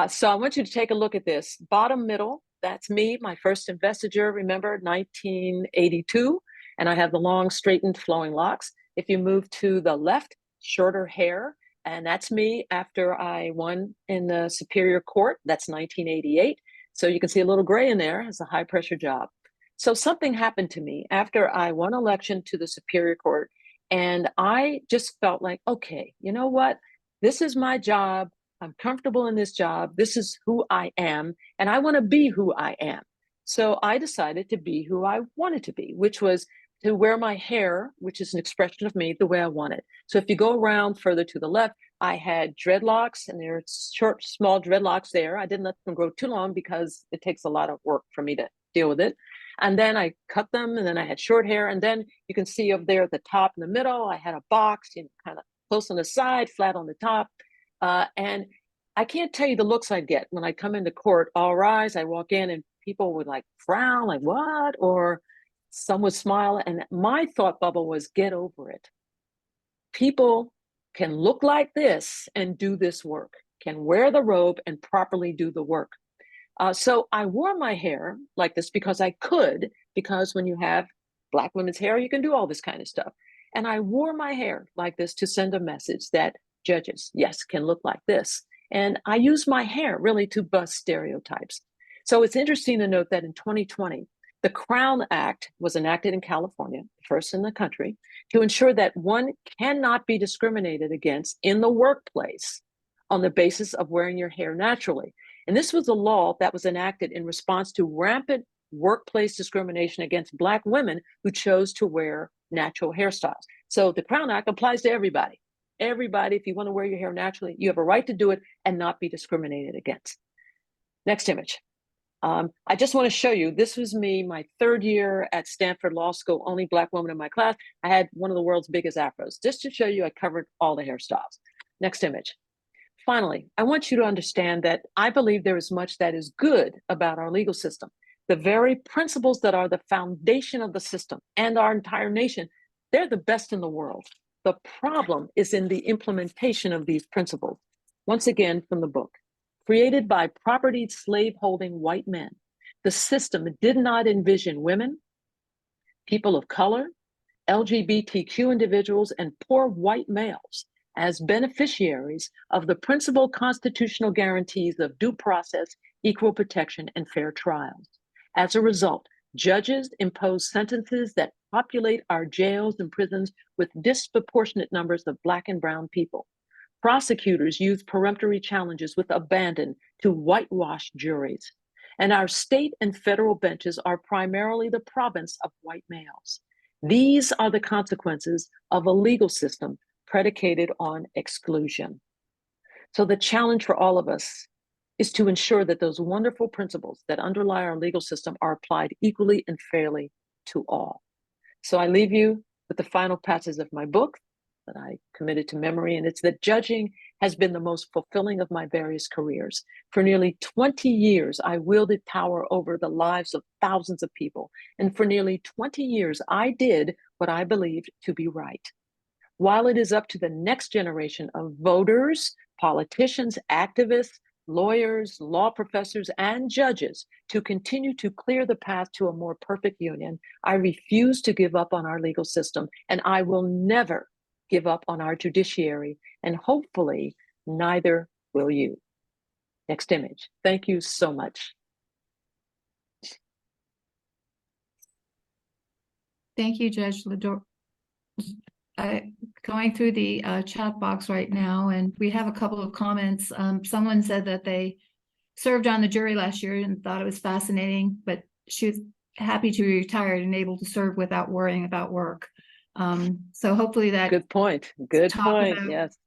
So I want you to take a look at this. Bottom middle, that's me, my first investiture, remember, 1982. And I have the long, straightened, flowing locks. If you move to the left, shorter hair. And that's me after I won in the Superior Court. That's 1988. So you can see a little gray in there. It's a high pressure job. So something happened to me after I won election to the Superior Court. And I just felt like, okay, you know what? This is my job. I'm comfortable in this job. This is who I am. And I want to be who I am. So I decided to be who I wanted to be, which was to wear my hair, which is an expression of me, the way I want it. So if you go around further to the left, I had dreadlocks, and there are short, small dreadlocks there. I didn't let them grow too long because it takes a lot of work for me to deal with it. And then I cut them, and then I had short hair. And then you can see up there at the top in the middle, I had a box, kind of close on the side, flat on the top. And I can't tell you the looks I'd get when I come into court. All rise, I walk in, and people would like frown, like what? Or some would smile. And my thought bubble was, get over it. People can look like this and do this work, can wear the robe and properly do the work. So I wore my hair like this because I could, because when you have Black women's hair, you can do all this kind of stuff. And I wore my hair like this to send a message that judges, yes, can look like this. And I use my hair really to bust stereotypes. So it's interesting to note that in 2020, the Crown Act was enacted in California, first in the country, to ensure that one cannot be discriminated against in the workplace on the basis of wearing your hair naturally. And this was a law that was enacted in response to rampant workplace discrimination against Black women who chose to wear natural hairstyles. So the Crown Act applies to everybody. everybody, if you want to wear your hair naturally, you have a right to do it and not be discriminated against. Next image. I just want to show you, this was me, my 3rd year at Stanford Law School, only Black woman in my class. I had one of the world's biggest afros, just to show you I covered all the hairstyles. Next image. Finally, I want you to understand that I believe there is much that is good about our legal system. The very principles that are the foundation of the system and our entire nation, they're the best in the world. The problem is in the implementation of these principles. Once again, from the book. Created by propertied slave-holding white men, the system did not envision women, people of color, LGBTQ individuals, and poor white males as beneficiaries of the principal constitutional guarantees of due process, equal protection, and fair trials. As a result, judges impose sentences that populate our jails and prisons with disproportionate numbers of Black and brown people. Prosecutors use peremptory challenges with abandon to whitewash juries. And our state and federal benches are primarily the province of white males. These are the consequences of a legal system predicated on exclusion. So the challenge for all of us is to ensure that those wonderful principles that underlie our legal system are applied equally and fairly to all. So I leave you with the final passage of my book that I committed to memory, and it's that judging has been the most fulfilling of my various careers. For nearly 20 years, I wielded power over the lives of thousands of people. And for nearly 20 years, I did what I believed to be right. While it is up to the next generation of voters, politicians, activists, lawyers, law professors, and judges to continue to clear the path to a more perfect union, I refuse to give up on our legal system, and I will never give up on our judiciary, and hopefully neither will you. Next image. Thank you so much. Thank you, Judge LaDoris. Going through the chat box right now, and we have a couple of comments. Someone said that they served on the jury last year and thought it was fascinating, but she was happy to be retired and able to serve without worrying about work. So hopefully that good point. Good point. Yes.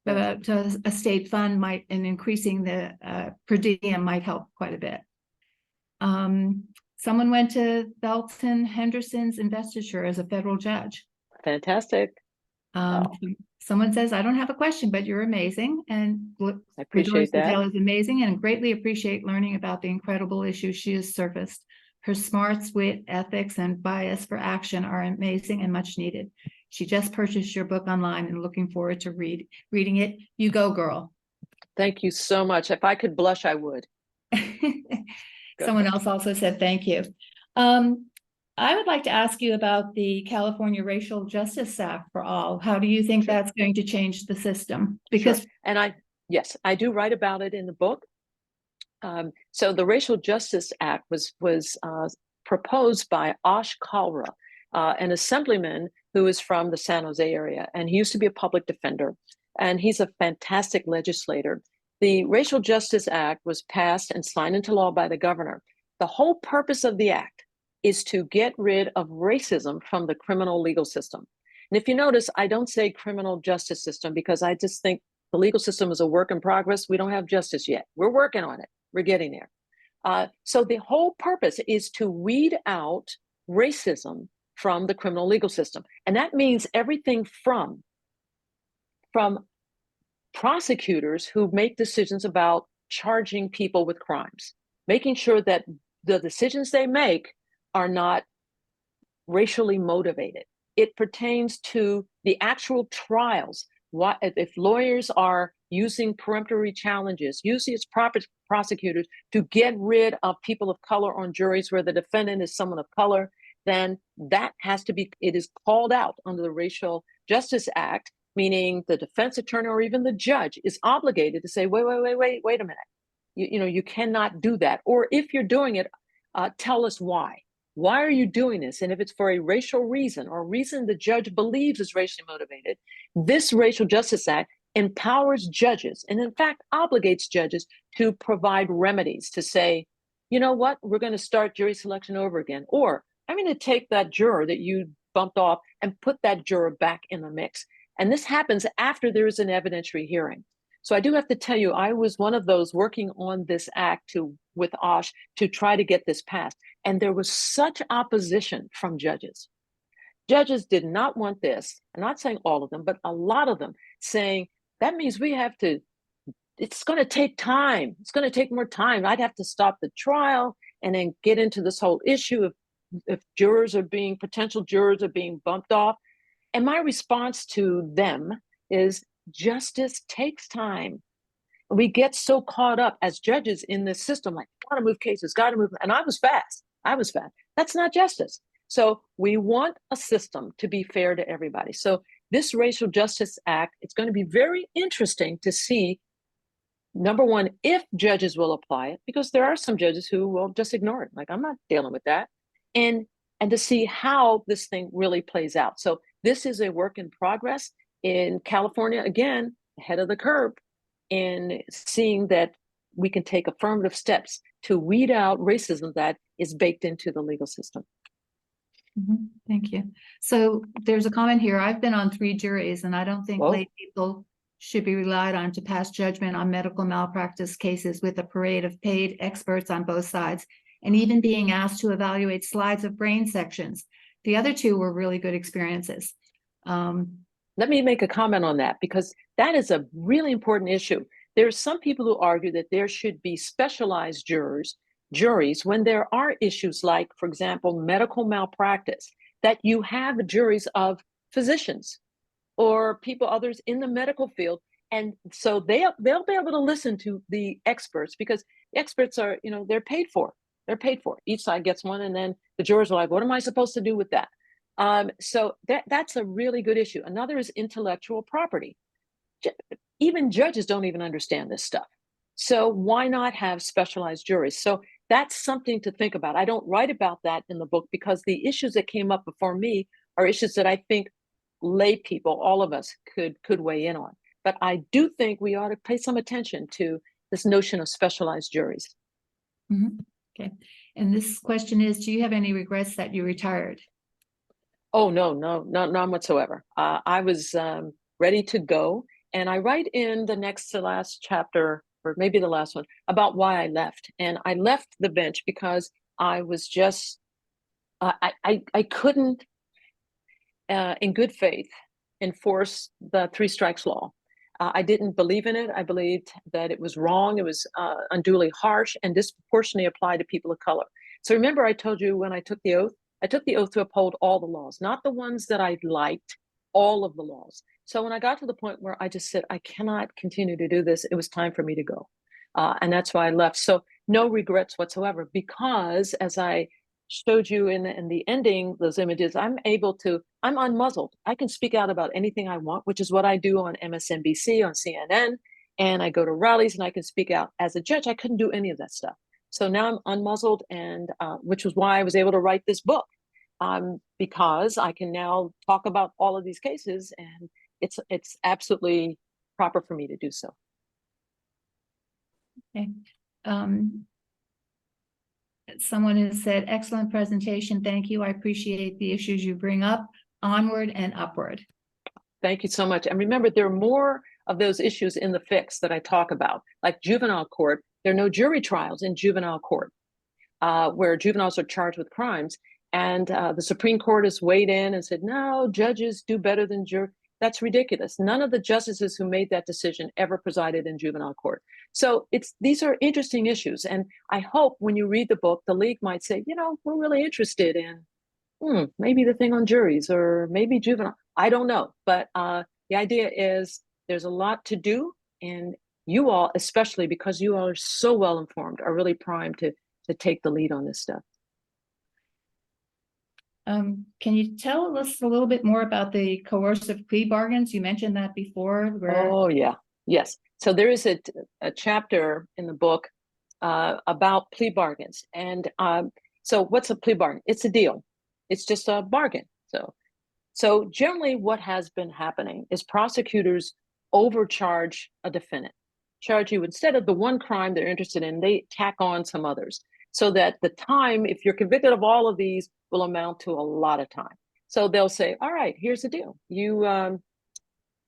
About a state fund might, and increasing the per diem might help quite a bit. Someone went to Belton Henderson's investiture as a federal judge. Fantastic. Wow. Someone says, I don't have a question, but you're amazing. And I appreciate that. LaDoris Cordell is amazing and greatly appreciate learning about the incredible issues she has surfaced. Her smarts, wit, ethics, and bias for action are amazing and much needed. She just purchased your book online and looking forward to reading it. You go, girl. Thank you so much. If I could blush, I would. Someone else also said thank you. I would like to ask you about the California Racial Justice Act for All. How do you think that's going to change the system? Because sure. And yes, I do write about it in the book. So the Racial Justice Act was proposed by Ash Kalra, an assemblyman who is from the San Jose area, and he used to be a public defender, and he's a fantastic legislator. The Racial Justice Act was passed and signed into law by the governor. The whole purpose of the act is to get rid of racism from the criminal legal system. And if you notice, I don't say criminal justice system because I just think the legal system is a work in progress. We don't have justice yet. We're working on it. We're getting there. So the whole purpose is to weed out racism from the criminal legal system. And that means everything from prosecutors who make decisions about charging people with crimes, making sure that the decisions they make are not racially motivated. It pertains to the actual trials. What if lawyers are using peremptory challenges, using as prosecutors to get rid of people of color on juries where the defendant is someone of color, then that has to be, it is called out under the Racial Justice Act, meaning the defense attorney or even the judge is obligated to say, wait a minute. You cannot do that. Or if you're doing it, tell us why. Why are you doing this? And if it's for a racial reason or a reason the judge believes is racially motivated, this Racial Justice Act empowers judges and in fact obligates judges to provide remedies to say, you know what, we're going to start jury selection over again. Or I'm going to take that juror that you bumped off and put that juror back in the mix. And this happens after there is an evidentiary hearing. So I do have to tell you, I was one of those working on this act with Osh to try to get this passed. And there was such opposition from judges. Judges did not want this. I'm not saying all of them, but a lot of them saying that means we have to, it's going to take time. It's going to take more time. I'd have to stop the trial and then get into this whole issue of if potential jurors are being bumped off. And my response to them is justice takes time. We get so caught up as judges in this system, like, gotta move cases, gotta move. And I was fast. That's not justice. So we want a system to be fair to everybody. So this Racial Justice Act, it's going to be very interesting to see, number one, if judges will apply it, because there are some judges who will just ignore it. Like, I'm not dealing with that. And to see how this thing really plays out. So this is a work in progress in California, again, ahead of the curve in seeing that we can take affirmative steps to weed out racism that is baked into the legal system. Thank you. So there's a comment here. I've been on 3 juries, and I don't think lay people should be relied on to pass judgment on medical malpractice cases with a parade of paid experts on both sides, and even being asked to evaluate slides of brain sections. The other 2 were really good experiences. Let me make a comment on that, because that is a really important issue. There are some people who argue that there should be specialized juries when there are issues like, for example, medical malpractice, that you have juries of physicians or others in the medical field. And so they'll be able to listen to the experts, because the experts are, they're paid for. Each side gets one, and then the jurors are like, what am I supposed to do with that? So that's a really good issue. Another is intellectual property. Even judges don't even understand this stuff. So why not have specialized juries? So that's something to think about. I don't write about that in the book because the issues that came up before me are issues that I think lay people, all of us, could weigh in on. But I do think we ought to pay some attention to this notion of specialized juries. Okay. And this question is, do you have any regrets that you retired? Oh, no, none whatsoever. I was ready to go. And I write in the next to last chapter, or maybe the last one, about why I left. And I left the bench because I was just, I couldn't, in good faith, enforce the 3 strikes law. I didn't believe in it. I believed that it was wrong. It was unduly harsh and disproportionately applied to people of color. So remember, I told you when I took the oath to uphold all the laws, not the ones that I liked, all of the laws. So when I got to the point where I just said, I cannot continue to do this, it was time for me to go. And that's why I left. So no regrets whatsoever, because as I showed you in the ending, those images, I'm unmuzzled. I can speak out about anything I want, which is what I do on MSNBC, on CNN, and I go to rallies and I can speak out. As a judge, I couldn't do any of that stuff. So now I'm unmuzzled, and which was why I was able to write this book, because I can now talk about all of these cases, and it's absolutely proper for me to do so. Okay. Someone has said, excellent presentation. Thank you. I appreciate the issues you bring up. Onward and upward. Thank you so much. And remember, there are more of those issues in the fix that I talk about, like juvenile court. There are no jury trials in juvenile court, where juveniles are charged with crimes. And the Supreme Court has weighed in and said, no, judges do better than jury. That's ridiculous. None of the justices who made that decision ever presided in juvenile court. So these are interesting issues. And I hope when you read the book, the league might say, we're really interested in maybe the thing on juries, or maybe juvenile. I don't know. But the idea is there's a lot to do. And you all, especially because you all are so well informed, are really primed to take the lead on this stuff. Can you tell us a little bit more about the coercive plea bargains? You mentioned that before. Oh, yeah. Yes. So there is a chapter in the book about plea bargains. And so what's a plea bargain? It's a deal. It's just a bargain. So generally what has been happening is prosecutors overcharge a defendant. Charge you, instead of the one crime they're interested in, they tack on some others, so that the time, if you're convicted of all of these, will amount to a lot of time. So they'll say, all right, here's the deal.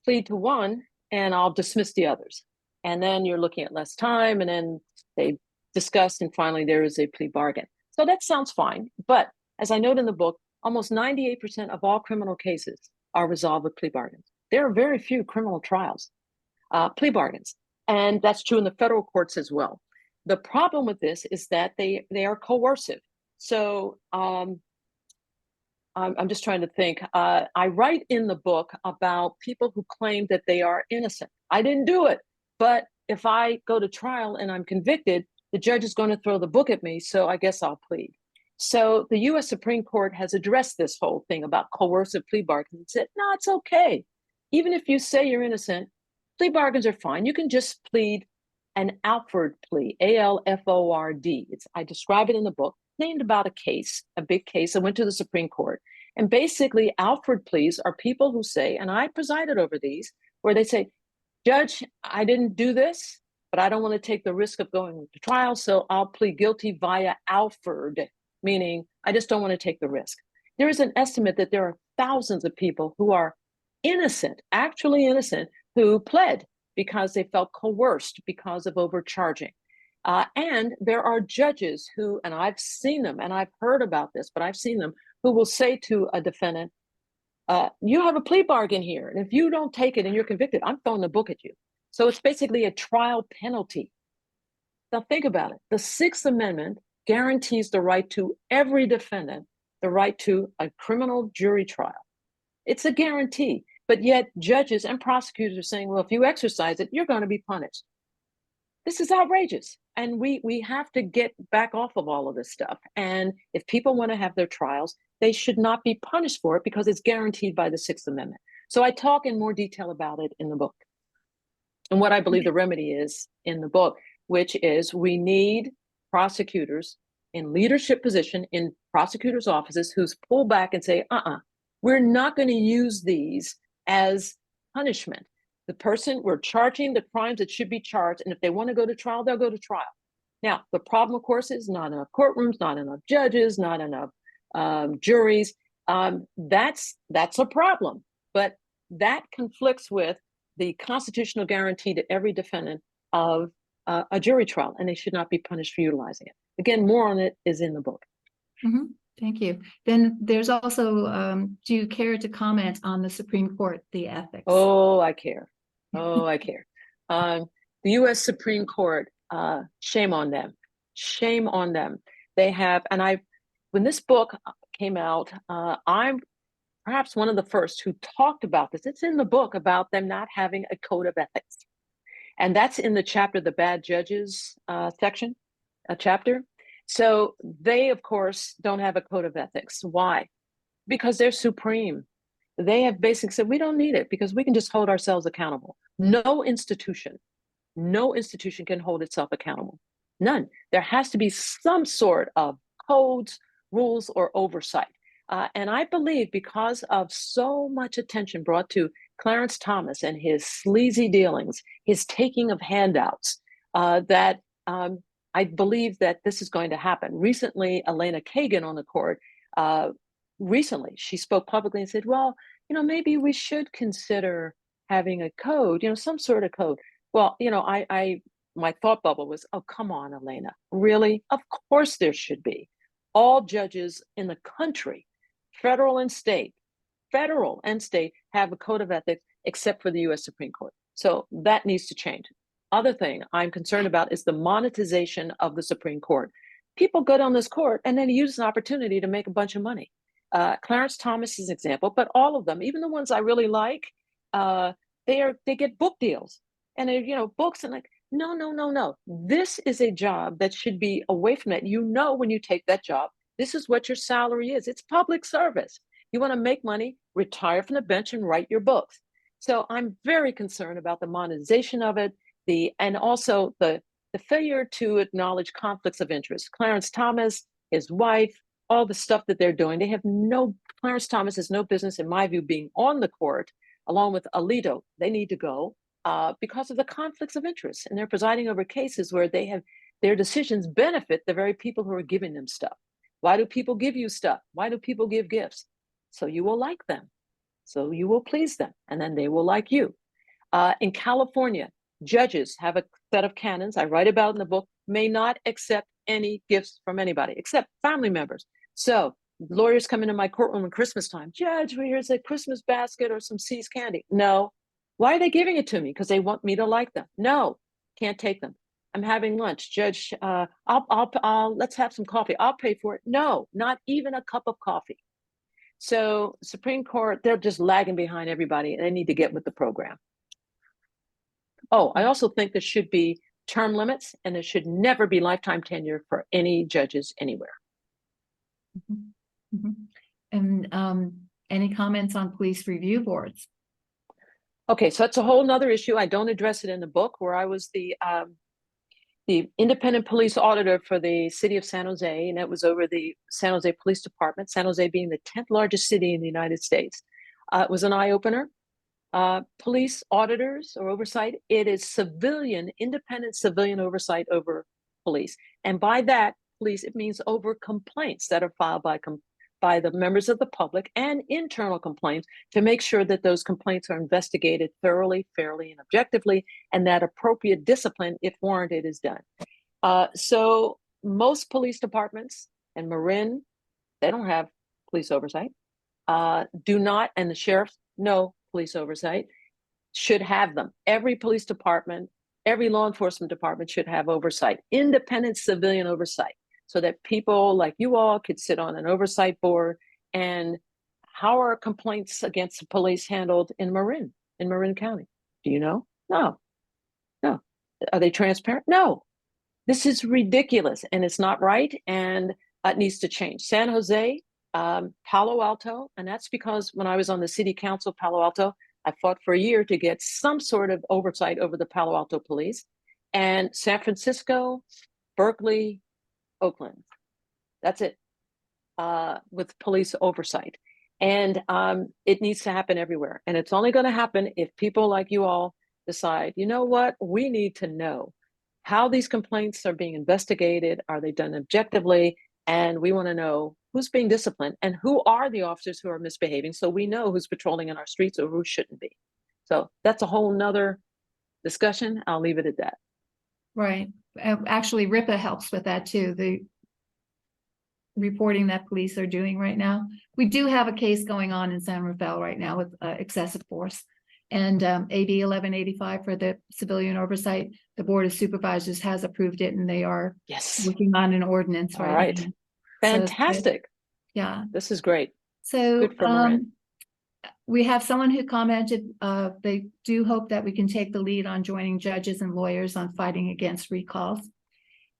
plead to one and I'll dismiss the others. And then you're looking at less time, and then they discuss, and finally there is a plea bargain. So that sounds fine. But as I note in the book, almost 98% of all criminal cases are resolved with plea bargains. There are very few criminal trials, plea bargains. And that's true in the federal courts as well. The problem with this is that they are coercive. So I'm just trying to think. I write in the book about people who claim that they are innocent. I didn't do it, but if I go to trial and I'm convicted, the judge is going to throw the book at me, so I guess I'll plead. So the U.S. Supreme Court has addressed this whole thing about coercive plea bargains and said, no, it's okay. Even if you say you're innocent, plea bargains are fine. You can just plead an Alford plea, A-L-F-O-R-D. I describe it in the book, named about a case, a big case. I went to the Supreme Court. And basically, Alford pleas are people who say, and I presided over these, where they say, Judge, I didn't do this, but I don't want to take the risk of going to trial, so I'll plead guilty via Alford, meaning I just don't want to take the risk. There is an estimate that there are thousands of people who are innocent, actually innocent, who pled because they felt coerced because of overcharging. And there are judges who, and I've seen them, and I've heard about this, but I've seen them, who will say to a defendant, you have a plea bargain here, and if you don't take it and you're convicted, I'm throwing the book at you. So it's basically a trial penalty. Now think about it. The Sixth Amendment guarantees the right to every defendant, the right to a criminal jury trial. It's a guarantee, but yet judges and prosecutors are saying, well, if you exercise it, you're going to be punished. This is outrageous. And we have to get back off of all of this stuff. And if people want to have their trials, they should not be punished for it because it's guaranteed by the Sixth Amendment. So I talk in more detail about it in the book. And what I believe the remedy is in the book, which is we need prosecutors in leadership position in prosecutors' offices who's pull back and say, we're not going to use these as punishment. The person, we're charging the crimes that should be charged, and if they want to go to trial, they'll go to trial. Now, the problem, of course, is not enough courtrooms, not enough judges, not enough juries. That's a problem, but that conflicts with the constitutional guarantee to every defendant of a jury trial, and they should not be punished for utilizing it. Again, more on it is in the book. Mm-hmm. Thank you. Then there's also, do you care to comment on the Supreme Court, the ethics? Oh, I care. Oh, I care. The U.S. Supreme Court, shame on them. Shame on them. They have, and when this book came out, I'm perhaps one of the first who talked about this. It's in the book about them not having a code of ethics. And that's in the chapter, the bad judges section, a chapter. So they, of course, don't have a code of ethics. Why? Because they're supreme. They have basically said, we don't need it because we can just hold ourselves accountable. No institution can hold itself accountable. None. There has to be some sort of codes, rules, or oversight. And I believe because of so much attention brought to Clarence Thomas and his sleazy dealings, his taking of handouts, that I believe that this is going to happen. Recently, Elena Kagan on the court, she spoke publicly and said, well, maybe we should consider having a code, some sort of code. Well, my thought bubble was, oh, come on, Elena, really? Of course there should be. All judges in the country, federal and state, have a code of ethics except for the U.S. Supreme Court. So that needs to change. Other thing I'm concerned about is the monetization of the Supreme Court. People go down this court and then use an opportunity to make a bunch of money. Clarence Thomas is an example, but all of them, even the ones I really like, they get book deals and they're, books and like, no. This is a job that should be away from that. When you take that job, this is what your salary is. It's public service. You want to make money, retire from the bench and write your books. So I'm very concerned about the monetization of it, and also the failure to acknowledge conflicts of interest. Clarence Thomas, his wife, all the stuff that they're doing, Clarence Thomas has no business, in my view, being on the court, along with Alito. They need to go because of the conflicts of interest. And they're presiding over cases where their decisions benefit the very people who are giving them stuff. Why do people give you stuff? Why do people give gifts? So you will like them. So you will please them, and then they will like you. In California, judges have a set of canons I write about in the book, may not accept any gifts from anybody except family members. So lawyers come into my courtroom at Christmas time. Judge, here's a Christmas basket or some See's candy. No. Why are they giving it to me? Because they want me to like them. No, can't take them. I'm having lunch. Judge, let's have some coffee. I'll pay for it. No, not even a cup of coffee. So Supreme Court, they're just lagging behind everybody. They need to get with the program. Oh, I also think there should be term limits, and there should never be lifetime tenure for any judges anywhere. Mm-hmm. Mm-hmm. And any comments on police review boards? Okay, so that's a whole nother issue. I don't address it in the book, where I was the independent police auditor for the city of San Jose, and that was over the San Jose Police Department, San Jose being the 10th largest city in the United States. It was an eye-opener. Police auditors or oversight, it is civilian, independent civilian oversight over police. And by that, police, it means over complaints that are filed by the members of the public, and internal complaints, to make sure that those complaints are investigated thoroughly, fairly, and objectively, and that appropriate discipline, if warranted, is done. So most police departments, and Marin, they don't have police oversight, do not, and the sheriffs, no police oversight, should have them. Every police department, every law enforcement department should have oversight, independent civilian oversight, so that people like you all could sit on an oversight board. And how are complaints against the police handled in Marin County? Do you know? No. Are they transparent? No. This is ridiculous, and it's not right, and it needs to change. San Jose, Palo Alto, and that's because when I was on the city council of Palo Alto, I fought for a year to get some sort of oversight over the Palo Alto police. And San Francisco, Berkeley, Oakland, that's it, with police oversight. And it needs to happen everywhere. And it's only going to happen if people like you all decide, you know what, we need to know how these complaints are being investigated. Are they done objectively? And we want to know who's being disciplined and who are the officers who are misbehaving, so we know who's patrolling in our streets or who shouldn't be. So that's a whole nother discussion. I'll leave it at that. Right. Actually, RIPA helps with that too. The reporting that police are doing right now. We do have a case going on in San Rafael right now with excessive force. And AB 1185 for the civilian oversight, the Board of Supervisors has approved it, and they are working on an ordinance right now. Fantastic. So, yeah. This is great. So good for Marin. We have someone who commented they do hope that we can take the lead on joining judges and lawyers on fighting against recalls.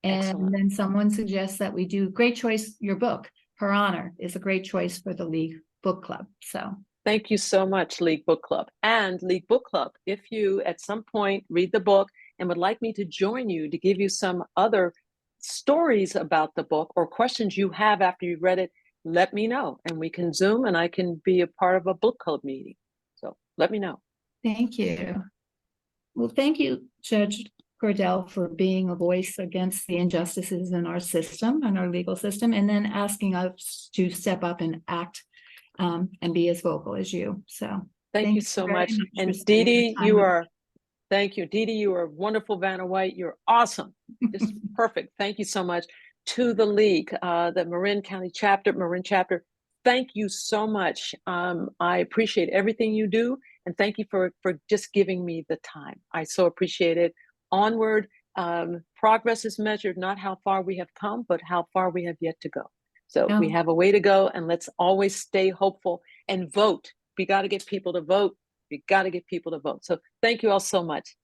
And Excellent. then someone suggests that we do great choice. Your book, Her Honor, is a great choice for the League Book Club. So thank you so much, League Book Club. And League Book Club, if you at some point read the book and would like me to join you to give you some other stories about the book or questions you have after you've read it, let me know, and we can Zoom, and I can be a part of a book club meeting. So let me know. Thank you. Well, thank you, Judge Cordell, for being a voice against the injustices in our system and our legal system, and then asking us to step up and act and be as vocal as you. So thank you so much. And Dee Dee, you are, thank you. Dee Dee, you are a wonderful, Vanna White. You're awesome. Just perfect. Thank you so much. To the League, the Marin County chapter, Marin chapter, thank you so much. I appreciate everything you do, and thank you for just giving me the time. I so appreciate it. Onward, progress is measured not how far we have come, but how far we have yet to go. So we have a way to go, and let's always stay hopeful and vote. We got to get people to vote. We got to get people to vote. So thank you all so much.